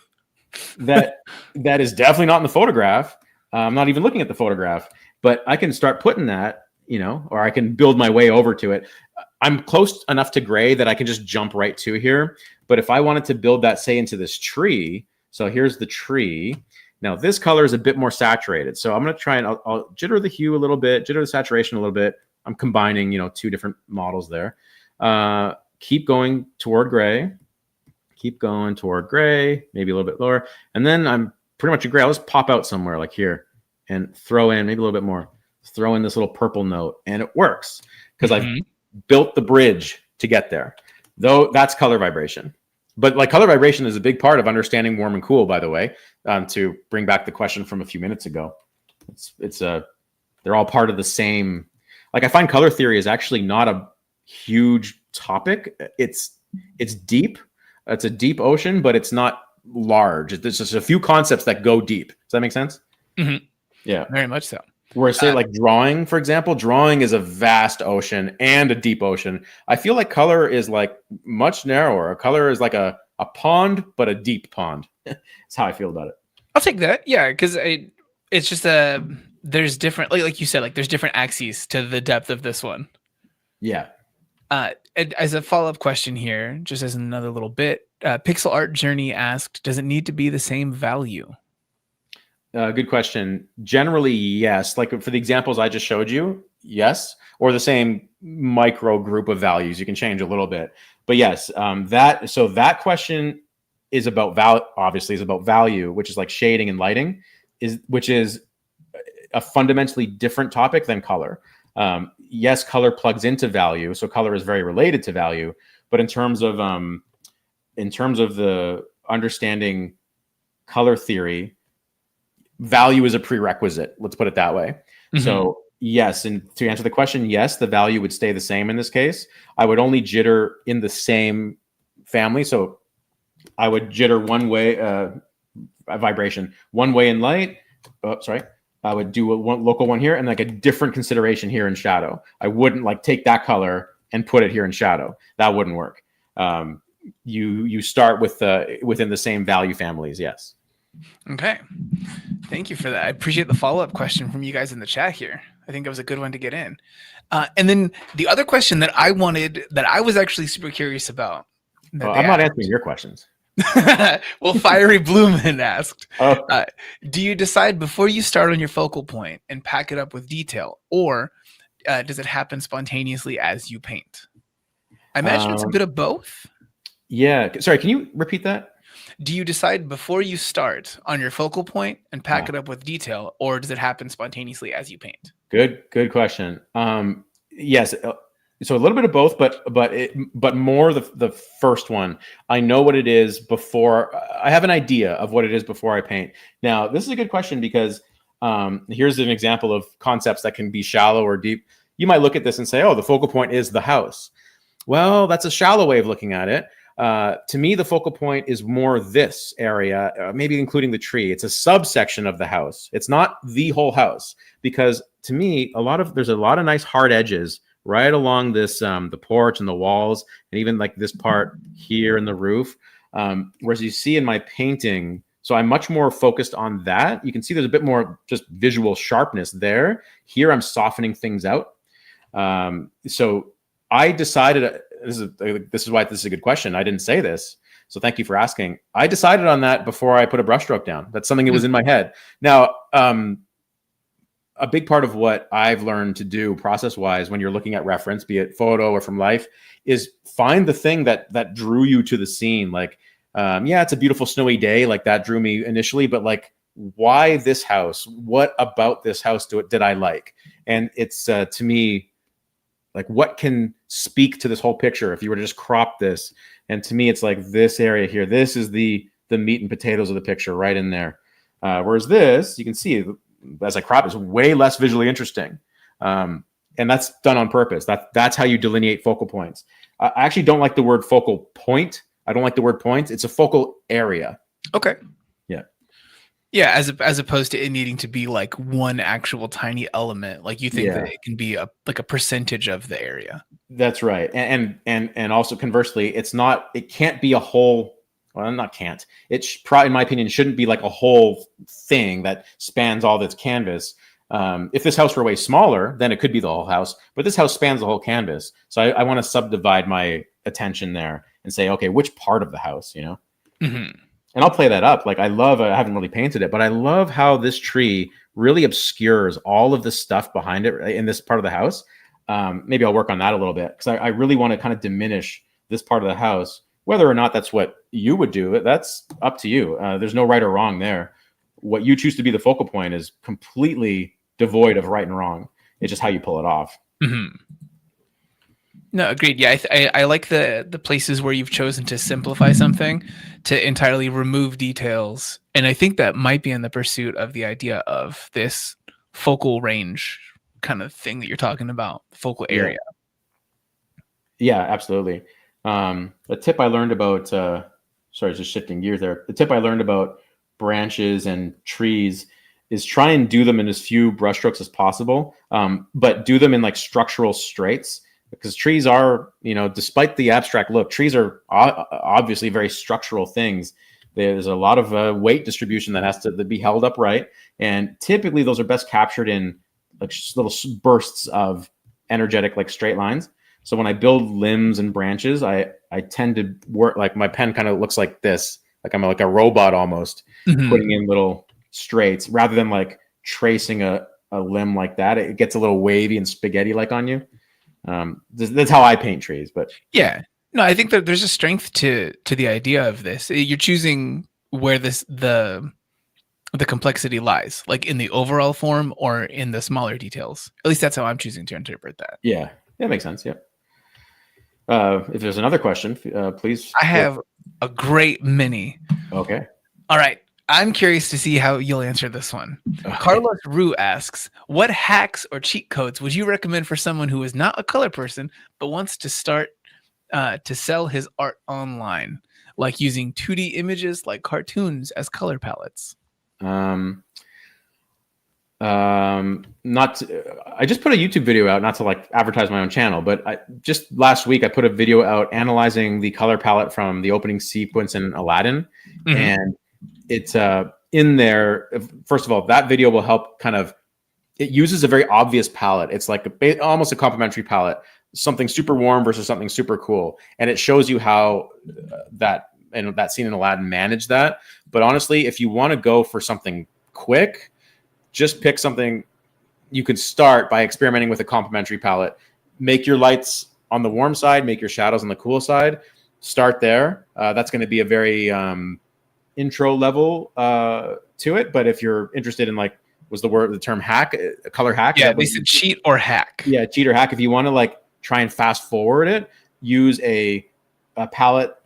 that is definitely not in the photograph. I'm not even looking at the photograph, but I can start putting that, or I can build my way over to it. I'm close enough to gray that I can just jump right to here. But if I wanted to build that, say, into this tree, so here's the tree. Now this color is a bit more saturated. So I'm going to try and I'll jitter the hue a little bit, jitter the saturation a little bit. I'm combining, 2 different models there. Keep going toward gray. Keep going toward gray, maybe a little bit lower. And then I'm pretty much a gray. I'll just pop out somewhere like here and throw in maybe a little bit more. Throw in this little purple note, and it works because I've built the bridge to get there. Though that's color vibration. But like color vibration is a big part of understanding warm and cool, by the way, to bring back the question from a few minutes ago. They're all part of the same. Like I find color theory is actually not a huge topic. It's deep. It's a deep ocean, but it's not large. There's just a few concepts that go deep. Does that make sense? Mm-hmm. Yeah, very much so. Where say like drawing, for example, drawing is a vast ocean and a deep ocean. I feel like color is like much narrower. Color is like a pond, but a deep pond. That's how I feel about it. I'll take that. Yeah, because it's just there's different, like you said, like there's different axes to the depth of this one. Yeah. As a follow-up question here, just as another little bit, Pixel Art Journey asked, does it need to be the same value? Good question. Generally, yes. Like for the examples I just showed you, yes. Or the same micro group of values. You can change a little bit. But yes, that question is about obviously is about value, which is like shading and lighting, which is a fundamentally different topic than color. Yes, color plugs into value, so color is very related to value. But in terms of the understanding color theory, value is a prerequisite. Let's put it that way. Mm-hmm. So yes, and to answer the question, yes, the value would stay the same in this case. I would only jitter in the same family. So I would jitter one way, a vibration, one way in light. Oh, sorry. I would do one local one here and like a different consideration here in shadow. I wouldn't like take that color and put it here in shadow. That wouldn't work. You start with within the same value families. Yes. Okay. Thank you for that. I appreciate the follow-up question from you guys in the chat here. I think that was a good one to get in. And then the other question that I was actually super curious about. I'm not answering your questions. Well, Fiery Bloomman asked, do you decide before you start on your focal point and pack it up with detail, or does it happen spontaneously as you paint? I imagine it's a bit of both. Yeah. Sorry, can you repeat that? Do you decide before you start on your focal point and pack it up with detail, or does it happen spontaneously as you paint? Good question. Yes, so a little bit of both, but more the first one. I know what it is before. I have an idea of what it is before I paint. Now, this is a good question because here's an example of concepts that can be shallow or deep. You might look at this and say, "Oh, the focal point is the house." Well, that's a shallow way of looking at it. To me, the focal point is more this area, maybe including the tree. It's a subsection of the house. It's not the whole house, because to me, there's a lot of nice hard edges right along this, the porch and the walls, and even like this part here in the roof. Whereas you see in my painting, so I'm much more focused on that. You can see there's a bit more just visual sharpness there. Here, I'm softening things out. So I decided, this is why this is a good question. I didn't say this, so thank you for asking. I decided on that before I put a brushstroke down. That's something that was in my head. Now, a big part of what I've learned to do process-wise when you're looking at reference, be it photo or from life, is find the thing that drew you to the scene. Like, yeah, it's a beautiful snowy day. Like that drew me initially, but like, why this house? What about this house did I like? And it's to me, like, what can speak to this whole picture if you were to just crop this? And to me, it's like this area here. This is the meat and potatoes of the picture right in there. Whereas this, you can see as I crop, is way less visually interesting. And that's done on purpose. That's how you delineate focal points. I actually don't like the word focal point. I don't like the word point. It's a focal area. Okay. Yeah. Yeah, as opposed to it needing to be like one actual tiny element, like you think that it can be a percentage of the area. That's right, and also conversely, it can't be a whole. Well, not can't. In my opinion, shouldn't be like a whole thing that spans all this canvas. If this house were way smaller, then it could be the whole house. But this house spans the whole canvas, so I want to subdivide my attention there and say, okay, which part of the house, you know? Mm-hmm. And I'll play that up. Like I haven't really painted it, but I love how this tree really obscures all of the stuff behind it in this part of the house. Maybe I'll work on that a little bit because I really want to kind of diminish this part of the house. Whether or not that's what you would do, that's up to you. There's no right or wrong there. What you choose to be the focal point is completely devoid of right and wrong. It's just how you pull it off. Mm-hmm. No, agreed. Yeah, I like the places where you've chosen to simplify something, to entirely remove details, and I think that might be in the pursuit of the idea of this focal range kind of thing that you're talking about, focal area. Yeah, absolutely. A tip I learned about, sorry, just shifting gears there. The tip I learned about branches and trees is try and do them in as few brushstrokes as possible, but do them in like structural straights. Because trees are, despite the abstract look, trees are obviously very structural things. There's a lot of weight distribution that has to be held upright. And typically those are best captured in like little bursts of energetic, like straight lines. So when I build limbs and branches, I tend to work, like my pen kind of looks like this, like I'm like a robot almost, putting in little straights rather than like tracing a limb like that. It gets a little wavy and spaghetti-like on you. That's how I paint trees, but yeah, no, I think that there's a strength to the idea of this. You're choosing where the complexity lies, like in the overall form or in the smaller details. At least that's how I'm choosing to interpret that. Yeah, that makes sense. Yeah. If there's another question, please. I have a great many. Okay. All right. I'm curious to see how you'll answer this one. Okay. Carlos Rue asks, what hacks or cheat codes would you recommend for someone who is not a color person, but wants to start to sell his art online, like using 2D images like cartoons as color palettes? I just put a YouTube video out, not to like advertise my own channel, but just last week I put a video out analyzing the color palette from the opening sequence in Aladdin. Mm-hmm. And it's in there. First of all, that video will help it uses a very obvious palette. It's like almost a complementary palette, something super warm versus something super cool. And it shows you how that scene in Aladdin managed that. But honestly, if you want to go for something quick, just pick something. You could start by experimenting with a complementary palette, make your lights on the warm side, make your shadows on the cool side. Start there. That's going to be a very intro level to it. But if you're interested in like, was the term hack, a color hack? Yeah, they said cheat or hack. Yeah, cheat or hack. If you want to like try and fast forward it, use a palette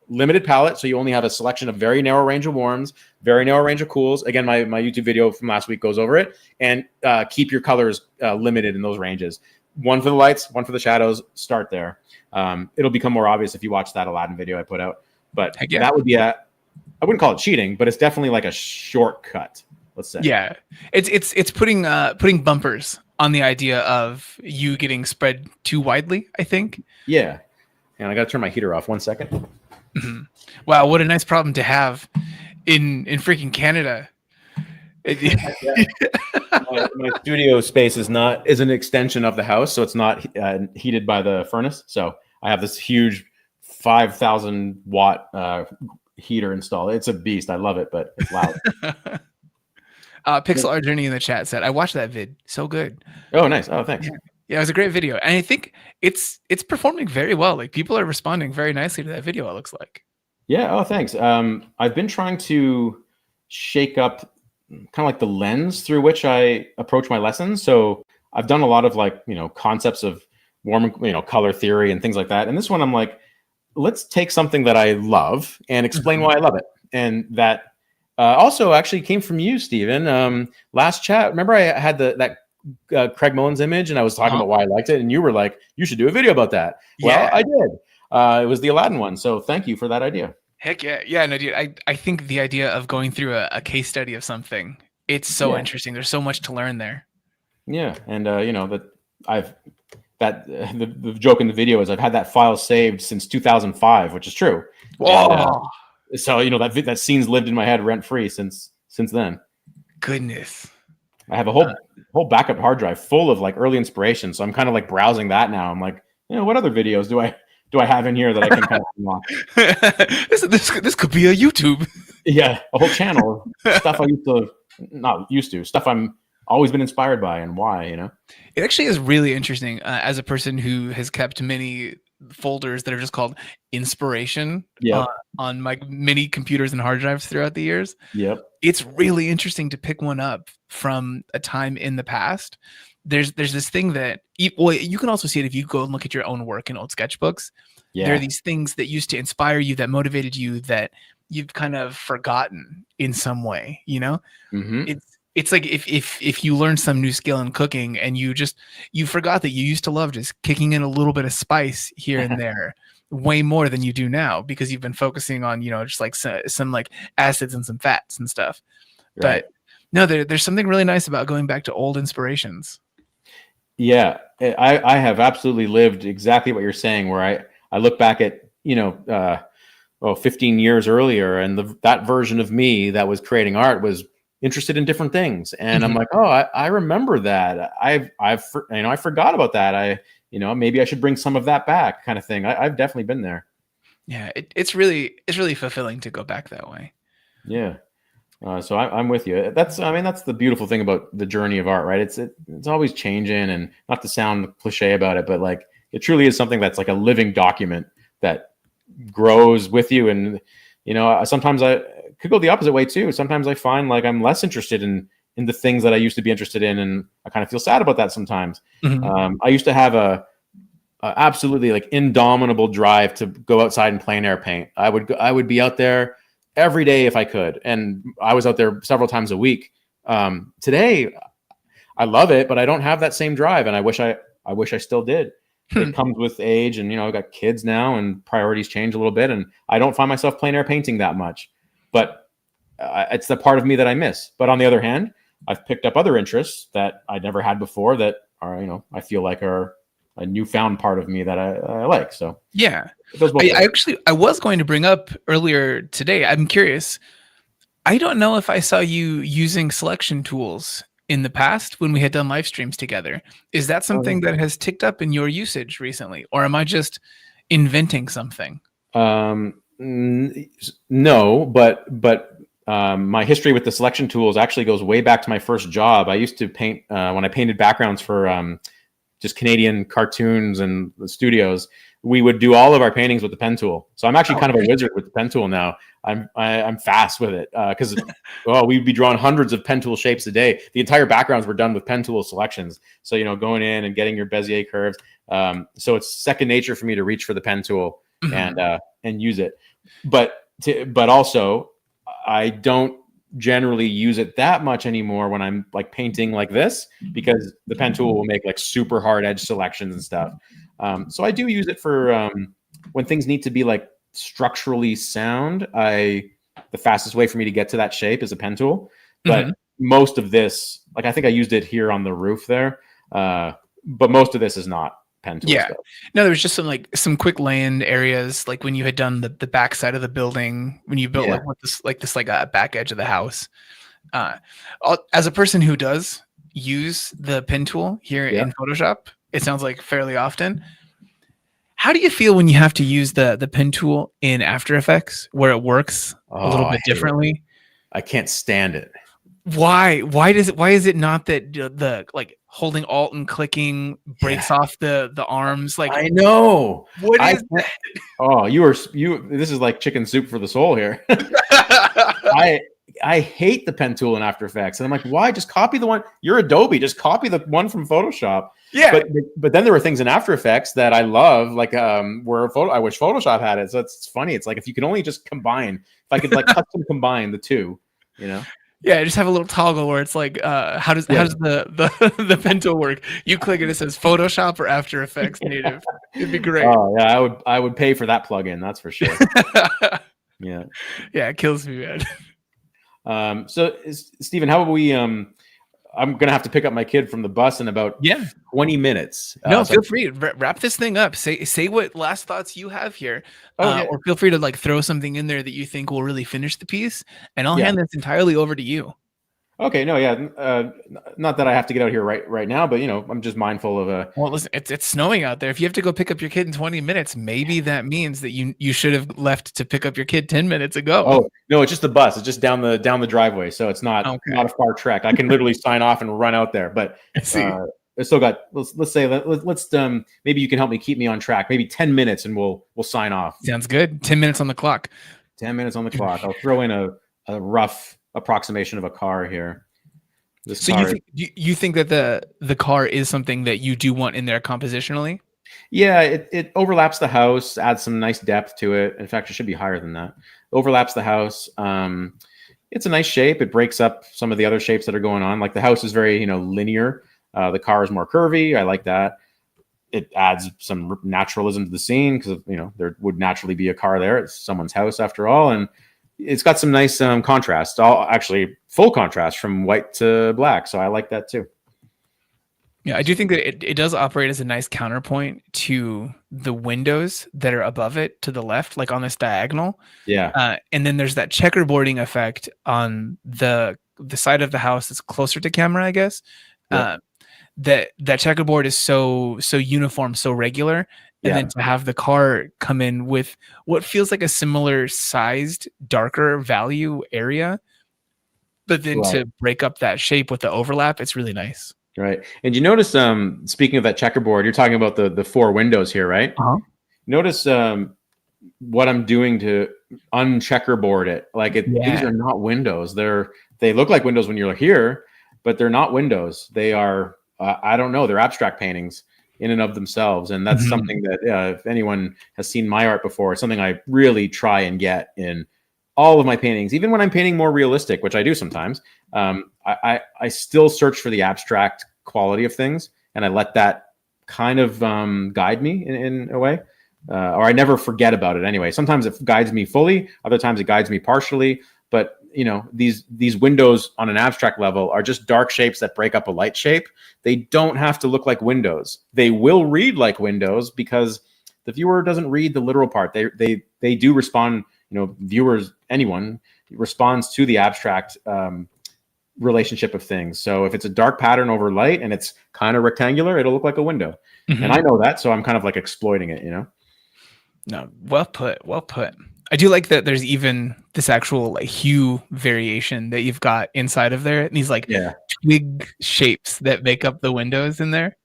limited palette, so you only have a selection of very narrow range of warms, very narrow range of cools. Again, my YouTube video from last week goes over it, and keep your colors limited in those ranges. One for the lights, one for the shadows. Start there. It'll become more obvious if you watch that Aladdin video I put out. But that would be I wouldn't call it cheating, but it's definitely like a shortcut, let's say. Yeah, it's putting bumpers on the idea of you getting spread too widely, I think. Yeah, and I got to turn my heater off. 1 second. Wow, what a nice problem to have in freaking Canada. My studio space is an extension of the house, so it's not heated by the furnace. So I have this huge 5,000 watt heater installed. It's a beast. I love it, but it's loud. Pixel Art Journey in the chat said, "I watched that vid. So good." Oh, nice. Oh, thanks. Yeah, it was a great video, and I think it's performing very well. Like people are responding very nicely to that video. It looks like. Yeah. Oh, thanks. I've been trying to shake up kind of like the lens through which I approach my lessons. So I've done a lot of like concepts of warm color theory and things like that. And this one, I'm like, let's take something that I love and explain why I love it. And that also actually came from you, Stephen. Last chat, remember I had that Craig Mullins image, and I was talking about why I liked it, and you were like, you should do a video about that. Well, I did. It was the Aladdin one, so thank you for that idea. Heck yeah. No, dude, I think the idea of going through a case study of something, it's so interesting. There's so much to learn there. Yeah, and the joke in the video is I've had that file saved since 2005, which is true. Whoa. And, so that scene's lived in my head rent free since then. Goodness. I have a whole backup hard drive full of like early inspiration. So I'm kind of like browsing that now. I'm like, what other videos do I have in here that I can kind of unlock? This could be a YouTube. Yeah, a whole channel of stuff stuff I'm always been inspired by and why. It actually is really interesting as a person who has kept many folders that are just called inspiration on my many computers and hard drives throughout the years. Yep. It's really interesting to pick one up from a time in the past. There's this thing that you can also see it if you go and look at your own work in old sketchbooks. Yeah. There are these things that used to inspire you, that motivated you, that you've kind of forgotten in some way, Mm-hmm. It's like if you learn some new skill in cooking and you forgot that you used to love just kicking in a little bit of spice here and there way more than you do now, because you've been focusing on, just like some like acids and some fats and stuff. Right. But no, there's something really nice about going back to old inspirations. Yeah, I have absolutely lived exactly what you're saying, where I look back at, 15 years earlier, and that version of me that was creating art was interested in different things. And I'm like, I remember that. I forgot about that. Maybe I should bring some of that back, kind of thing. I've definitely been there. Yeah. It's really fulfilling to go back that way. Yeah. So I'm with you. That's the beautiful thing about the journey of art, right? It's always changing, and not to sound cliche about it, but like it truly is something that's like a living document that grows with you. And, sometimes I could go the opposite way too. Sometimes I find like I'm less interested in the things that I used to be interested in, and I kind of feel sad about that sometimes. Mm-hmm. I used to have a absolutely like indomitable drive to go outside and plein air paint. I would be out there every day if I could, and I was out there several times a week. Today, I love it, but I don't have that same drive, and I wish I still did. It comes with age, and I've got kids now, and priorities change a little bit, and I don't find myself plein air painting that much. But it's the part of me that I miss. But on the other hand, I've picked up other interests that I never had before that are, I feel like are a newfound part of me that I like. So yeah, I was going to bring up earlier today. I'm curious. I don't know if I saw you using selection tools in the past when we had done live streams together. Is that something that has ticked up in your usage recently, or am I just inventing something? No, but my history with the selection tools actually goes way back to my first job. I used to paint when I painted backgrounds for just Canadian cartoons and the studios, we would do all of our paintings with the pen tool. So I'm actually kind of a wizard with the pen tool now. I'm fast with it because we'd be drawing hundreds of pen tool shapes a day. The entire backgrounds were done with pen tool selections. So going in and getting your Bezier curves. So it's second nature for me to reach for the pen tool and use it. But also I don't generally use it that much anymore when I'm like painting like this, because the pen tool will make like super hard edge selections and stuff. So I do use it for when things need to be like structurally sound. The fastest way for me to get to that shape is a pen tool. But most of this, like I think I used it here on the roof there, but most of this is not pen tool stuff. No, there was just some quick land areas, like when you had done the back side of the building, when you built this back edge of the house. As a person who does use the pen tool here in Photoshop, it sounds like fairly often. How do you feel when you have to use the pen tool in After Effects, where it works a little bit differently? I can't stand it. Why is it not that the like holding Alt and clicking breaks off the arms? Like, I know. What is that? Oh, this is like chicken soup for the soul here. I hate the pen tool in After Effects. And I'm like, why? Just copy the one. You're Adobe. Just copy the one from Photoshop. Yeah. But then there were things in After Effects that I love, like where I wish Photoshop had it. So it's funny. It's like if you could only just combine, if I could like custom combine the two, Yeah, just have a little toggle where it's like, how does the pen tool work? You click it, it says Photoshop or After Effects native. It'd be great. Oh yeah, I would pay for that plugin. That's for sure. Yeah, it kills me, man. So Stephen, how about we? I'm gonna have to pick up my kid from the bus in about 20 minutes. No, feel free to wrap this thing up. Say what last thoughts you have here, or feel free to like throw something in there that you think will really finish the piece, and I'll hand this entirely over to you. Okay, no, not that I have to get out here right now, but I'm just mindful of Well, listen, it's snowing out there. If you have to go pick up your kid in 20 minutes, maybe that means that you should have left to pick up your kid 10 minutes ago. Oh no, it's just the bus. It's just down the driveway, so it's not a far trek. I can literally sign off and run out there. But I still got. Let's say let's maybe you can help me keep me on track. Maybe 10 minutes, and we'll sign off. Sounds good. 10 minutes on the clock. 10 minutes on the clock. I'll throw in a rough approximation of a car here. You think that the car is something that you do want in there compositionally? Yeah, it overlaps the house, adds some nice depth to it. In fact, it should be higher than that. Overlaps the house. It's a nice shape. It breaks up some of the other shapes that are going on. Like the house is very linear. The car is more curvy. I like that. It adds some naturalism to the scene because there would naturally be a car there. It's someone's house after all, and it's got some nice contrast. Actually full contrast from white to black. So I like that too. Yeah, I do think that it does operate as a nice counterpoint to the windows that are above it to the left, like on this diagonal. Yeah. And then there's that checkerboarding effect on the side of the house that's closer to camera, I guess. Yeah. That checkerboard is so uniform, so regular. And then to have the car come in with what feels like a similar sized, darker value area, but then to break up that shape with the overlap, it's really nice. Right. And you notice, speaking of that checkerboard, you're talking about the four windows here, right? Uh-huh. Notice what I'm doing to uncheckerboard it. Like these are not windows. They look like windows when you're here, but they're not windows. They are, I don't know, they're abstract paintings in and of themselves. And that's something that if anyone has seen my art before, it's something I really try and get in all of my paintings. Even when I'm painting more realistic, which I do sometimes, I still search for the abstract quality of things, and I let that kind of guide me in a way, or I never forget about it anyway. Sometimes it guides me fully, other times it guides me partially, but these windows on an abstract level are just dark shapes that break up a light shape. They don't have to look like windows. They will read like windows because the viewer doesn't read the literal part. They do respond, viewers, anyone responds to the abstract relationship of things. So if it's a dark pattern over light and it's kind of rectangular, it'll look like a window. And I know that, so I'm kind of like exploiting it, No, well put. I do like that there's even this actual like hue variation that you've got inside of there, and these like twig shapes that make up the windows in there.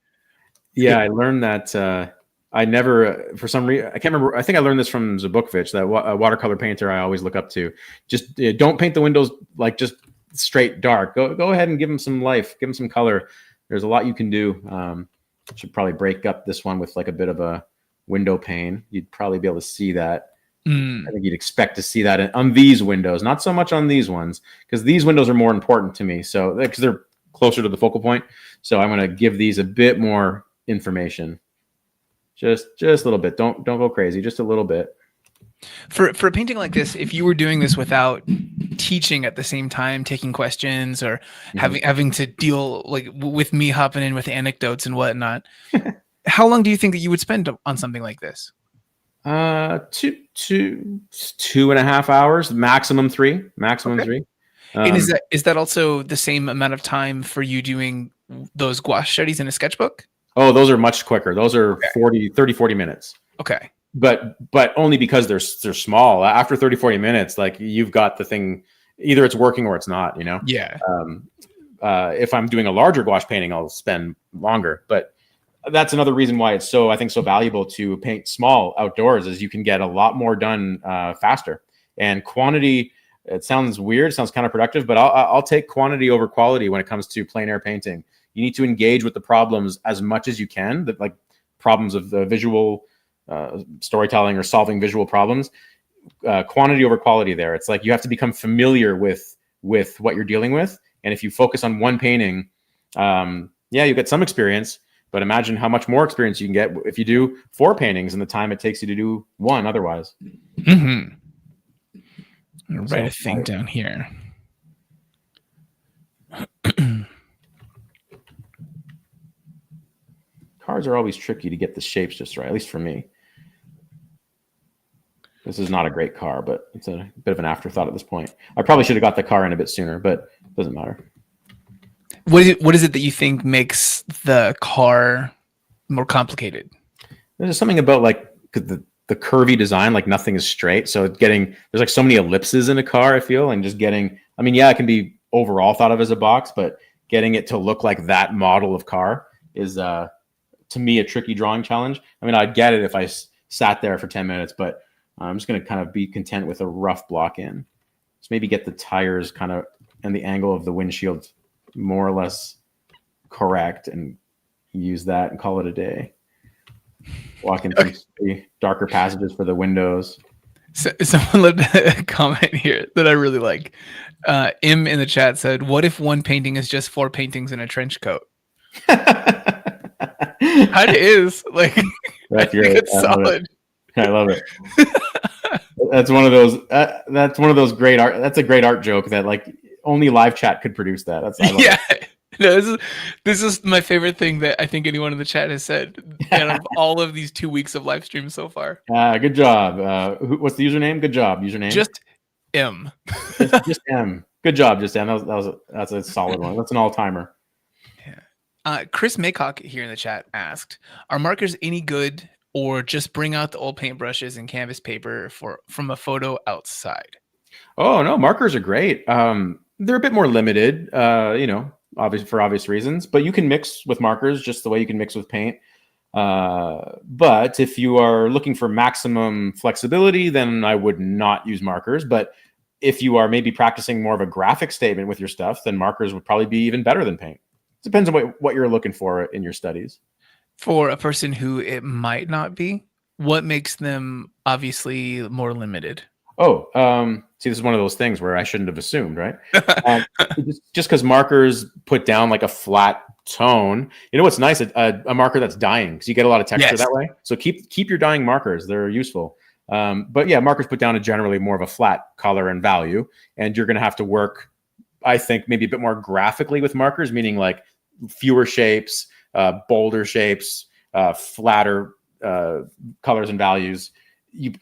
Yeah, I learned that. I never, for some reason, I can't remember. I think I learned this from Zabukovich, that a watercolor painter I always look up to. Just don't paint the windows like just straight dark. Go ahead and give them some life, give them some color. There's a lot you can do. Should probably break up this one with like a bit of a window pane. You'd probably be able to see that. I think you'd expect to see that on these windows, not so much on these ones, because these windows are more important to me. So because they're closer to the focal point. So I'm going to give these a bit more information. Just a little bit. Don't go crazy. Just a little bit. For a painting like this, if you were doing this without teaching at the same time, taking questions or having to deal like with me hopping in with anecdotes and whatnot, how long do you think that you would spend on something like this? 2.5 hours, maximum 3. Okay. And is that also the same amount of time for you doing those gouache studies in a sketchbook? Oh, those are much quicker. Those are 40 minutes. Okay. But only because they're small. After 30, 40 minutes, like you've got the thing, either it's working or it's not, you know? Yeah. If I'm doing a larger gouache painting, I'll spend longer. But that's another reason why it's so valuable to paint small outdoors, is you can get a lot more done faster. And quantity, it sounds weird, sounds counterproductive, but I'll take quantity over quality when it comes to plein air painting. You need to engage with the problems as much as you can, like problems of the visual storytelling or solving visual problems. Quantity over quality there. It's like you have to become familiar with what you're dealing with. And if you focus on one painting, you get some experience, but imagine how much more experience you can get if you do 4 paintings in the time it takes you to do 1 otherwise. Mm-hmm. I'll write a thing down here. Cars are always tricky to get the shapes just right, at least for me. This is not a great car, but it's a bit of an afterthought at this point. I probably should have got the car in a bit sooner, but it doesn't matter. What is it that you think makes the car more complicated? There's something about like the curvy design, like nothing is straight. So there's like so many ellipses in a car, I feel, and just getting, it can be overall thought of as a box, but getting it to look like that model of car is, to me, a tricky drawing challenge. I'd get it if I sat there for 10 minutes, but I'm just going to kind of be content with a rough block in. Just maybe get the tires kind of and the angle of the windshield more or less correct and use that and call it a day. Walk into some darker passages for the windows. So, someone left a comment here that I really like. Im in the chat said, "What if one painting is just 4 paintings in a trench coat?" That is like, that's great. It's solid. I love it. That's one of those. That's one of those great art. That's a great art joke that like only live chat could produce that. Yeah. No, this is my favorite thing that I think anyone in the chat has said out of all of these 2 weeks of live streams so far. Good job. What's the username? Good job. Username. Just M. just M. Good job, just M. That's a solid one. That's an all timer. Yeah. Chris Maycock here in the chat asked, "Are markers any good, or just bring out the old paintbrushes and canvas paper from a photo outside?" Oh no, markers are great. They're a bit more limited, obviously for obvious reasons, but you can mix with markers just the way you can mix with paint. But if you are looking for maximum flexibility, then I would not use markers. But if you are maybe practicing more of a graphic statement with your stuff, then markers would probably be even better than paint. Depends on what you're looking for in your studies. For a person who it might not be, what makes them obviously more limited? See, this is one of those things where I shouldn't have assumed, right? Just because markers put down like a flat tone. What's nice? A marker that's dying, because you get a lot of texture that way. So keep your dying markers. They're useful. But yeah, markers put down generally more of a flat color and value. And you're going to have to work, I think, maybe a bit more graphically with markers, meaning like fewer shapes, bolder shapes, flatter colors and values.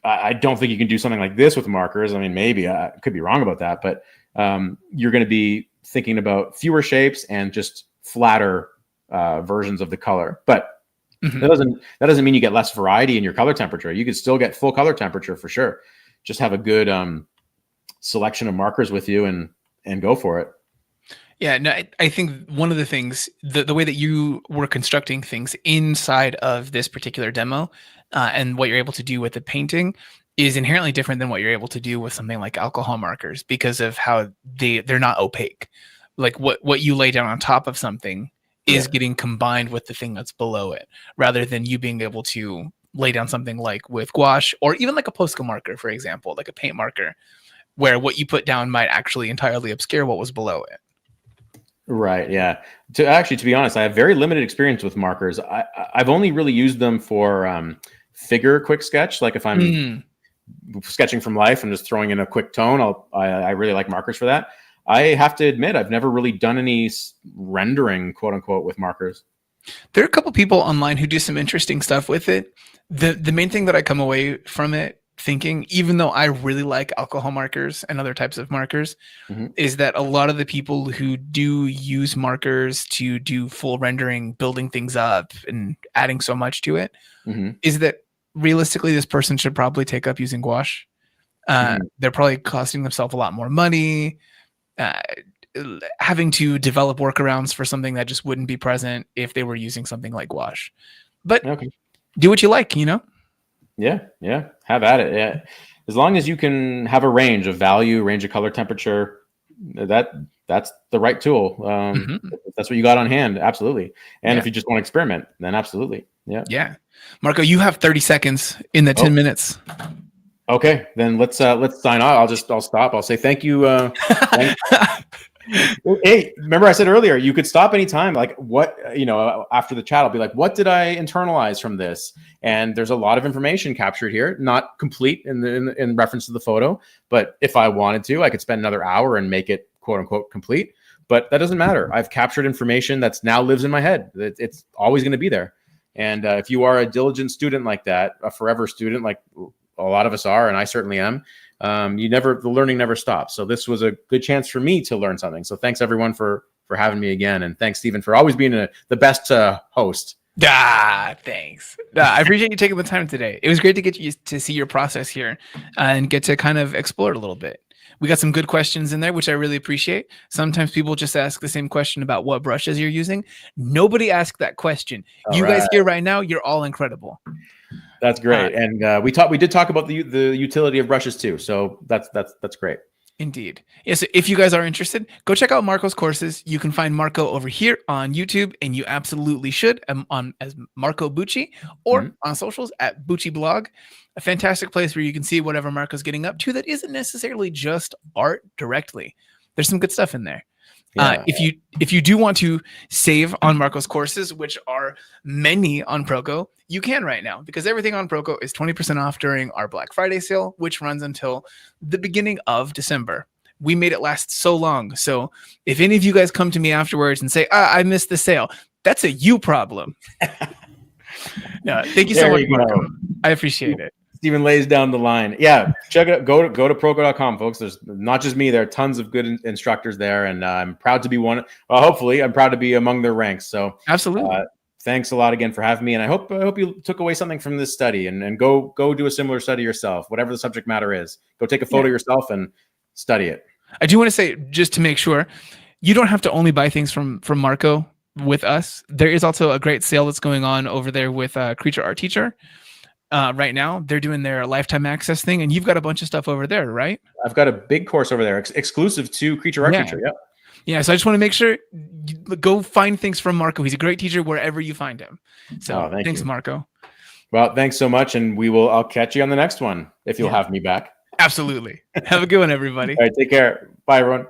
I don't think you can do something like this with markers. Maybe I could be wrong about that, but you're going to be thinking about fewer shapes and just flatter versions of the color. But that doesn't mean you get less variety in your color temperature. You could still get full color temperature for sure. Just have a good selection of markers with you and go for it. Yeah, no, I think one of the things, the way that you were constructing things inside of this particular demo, and what you're able to do with the painting is inherently different than what you're able to do with something like alcohol markers because of how they're not opaque. Like what you lay down on top of something Yeah. is getting combined with the thing that's below it, rather than you being able to lay down something like with gouache or even like a Posca marker, for example, like a paint marker, where what you put down might actually entirely obscure what was below it. Right. Yeah. To be honest, I have very limited experience with markers. I've only really used them for figure quick sketch. Like if I'm sketching from life and just throwing in a quick tone, I really like markers for that. I have to admit, I've never really done any rendering, quote unquote, with markers. There are a couple people online who do some interesting stuff with it. The main thing that I come away from it thinking, even though I really like alcohol markers and other types of markers, is that a lot of the people who do use markers to do full rendering, building things up and adding so much to it, is that realistically this person should probably take up using gouache. They're probably costing themselves a lot more money, having to develop workarounds for something that just wouldn't be present if they were using something like gouache. But do what you like, you know? Yeah. Have at it. Yeah. As long as you can have a range of value, range of color temperature, that's the right tool. If that's what you got on hand. Absolutely. And if you just want to experiment, then absolutely. Yeah. Marco, you have 30 seconds in the 10 minutes. Okay, then let's sign off. I'll stop. I'll say thank you. Hey, remember I said earlier, you could stop anytime. Like what, after the chat, I'll be like, what did I internalize from this? And there's a lot of information captured here, not complete in reference to the photo. But if I wanted to, I could spend another hour and make it quote unquote complete. But that doesn't matter. I've captured information that's now lives in my head. It's always going to be there. And if you are a diligent student like that, a forever student, like a lot of us are, and I certainly am, the learning never stops. So this was a good chance for me to learn something. So thanks everyone for having me again. And thanks, Stephen, for always being the best host. Thanks. I appreciate you taking the time today. It was great to get you to see your process here and get to kind of explore it a little bit. We got some good questions in there, which I really appreciate. Sometimes people just ask the same question about what brushes you're using. Nobody asked that question. You guys here right now, you're all incredible. That's great. And we did talk about the utility of brushes too. So that's great. Indeed. Yes. If you guys are interested, go check out Marco's courses. You can find Marco over here on YouTube, and you absolutely should as Marco Bucci, or on socials at Bucci Blog. A fantastic place where you can see whatever Marco's getting up to that isn't necessarily just art directly. There's some good stuff in there. Yeah. If you do want to save on Marco's courses, which are many on Proko, you can right now, because everything on Proko is 20% off during our Black Friday sale, which runs until the beginning of December. We made it last so long. So if any of you guys come to me afterwards and say, I missed the sale, that's a you problem. No, thank you so much, Marco. I appreciate it. Stephen lays down the line. Yeah, check it out. Go to proko.com, folks. There's not just me. There are tons of good instructors there, and I'm proud to be one. Well, hopefully, I'm proud to be among their ranks. So, absolutely. Thanks a lot again for having me, and I hope you took away something from this study, and go do a similar study yourself, whatever the subject matter is. Go take a photo yourself and study it. I do want to say, just to make sure, you don't have to only buy things from Marco with us. There is also a great sale that's going on over there with Creature Art Teacher. Right now, they're doing their lifetime access thing, and you've got a bunch of stuff over there, right? I've got a big course over there, exclusive to Creature Art Teacher. Yep. Yeah, so I just want to make sure you go find things from Marco. He's a great teacher wherever you find him. So thanks, Marco. Well, thanks so much, and I'll catch you on the next one if you'll have me back. Absolutely. Have a good one, everybody. All right, take care. Bye, everyone.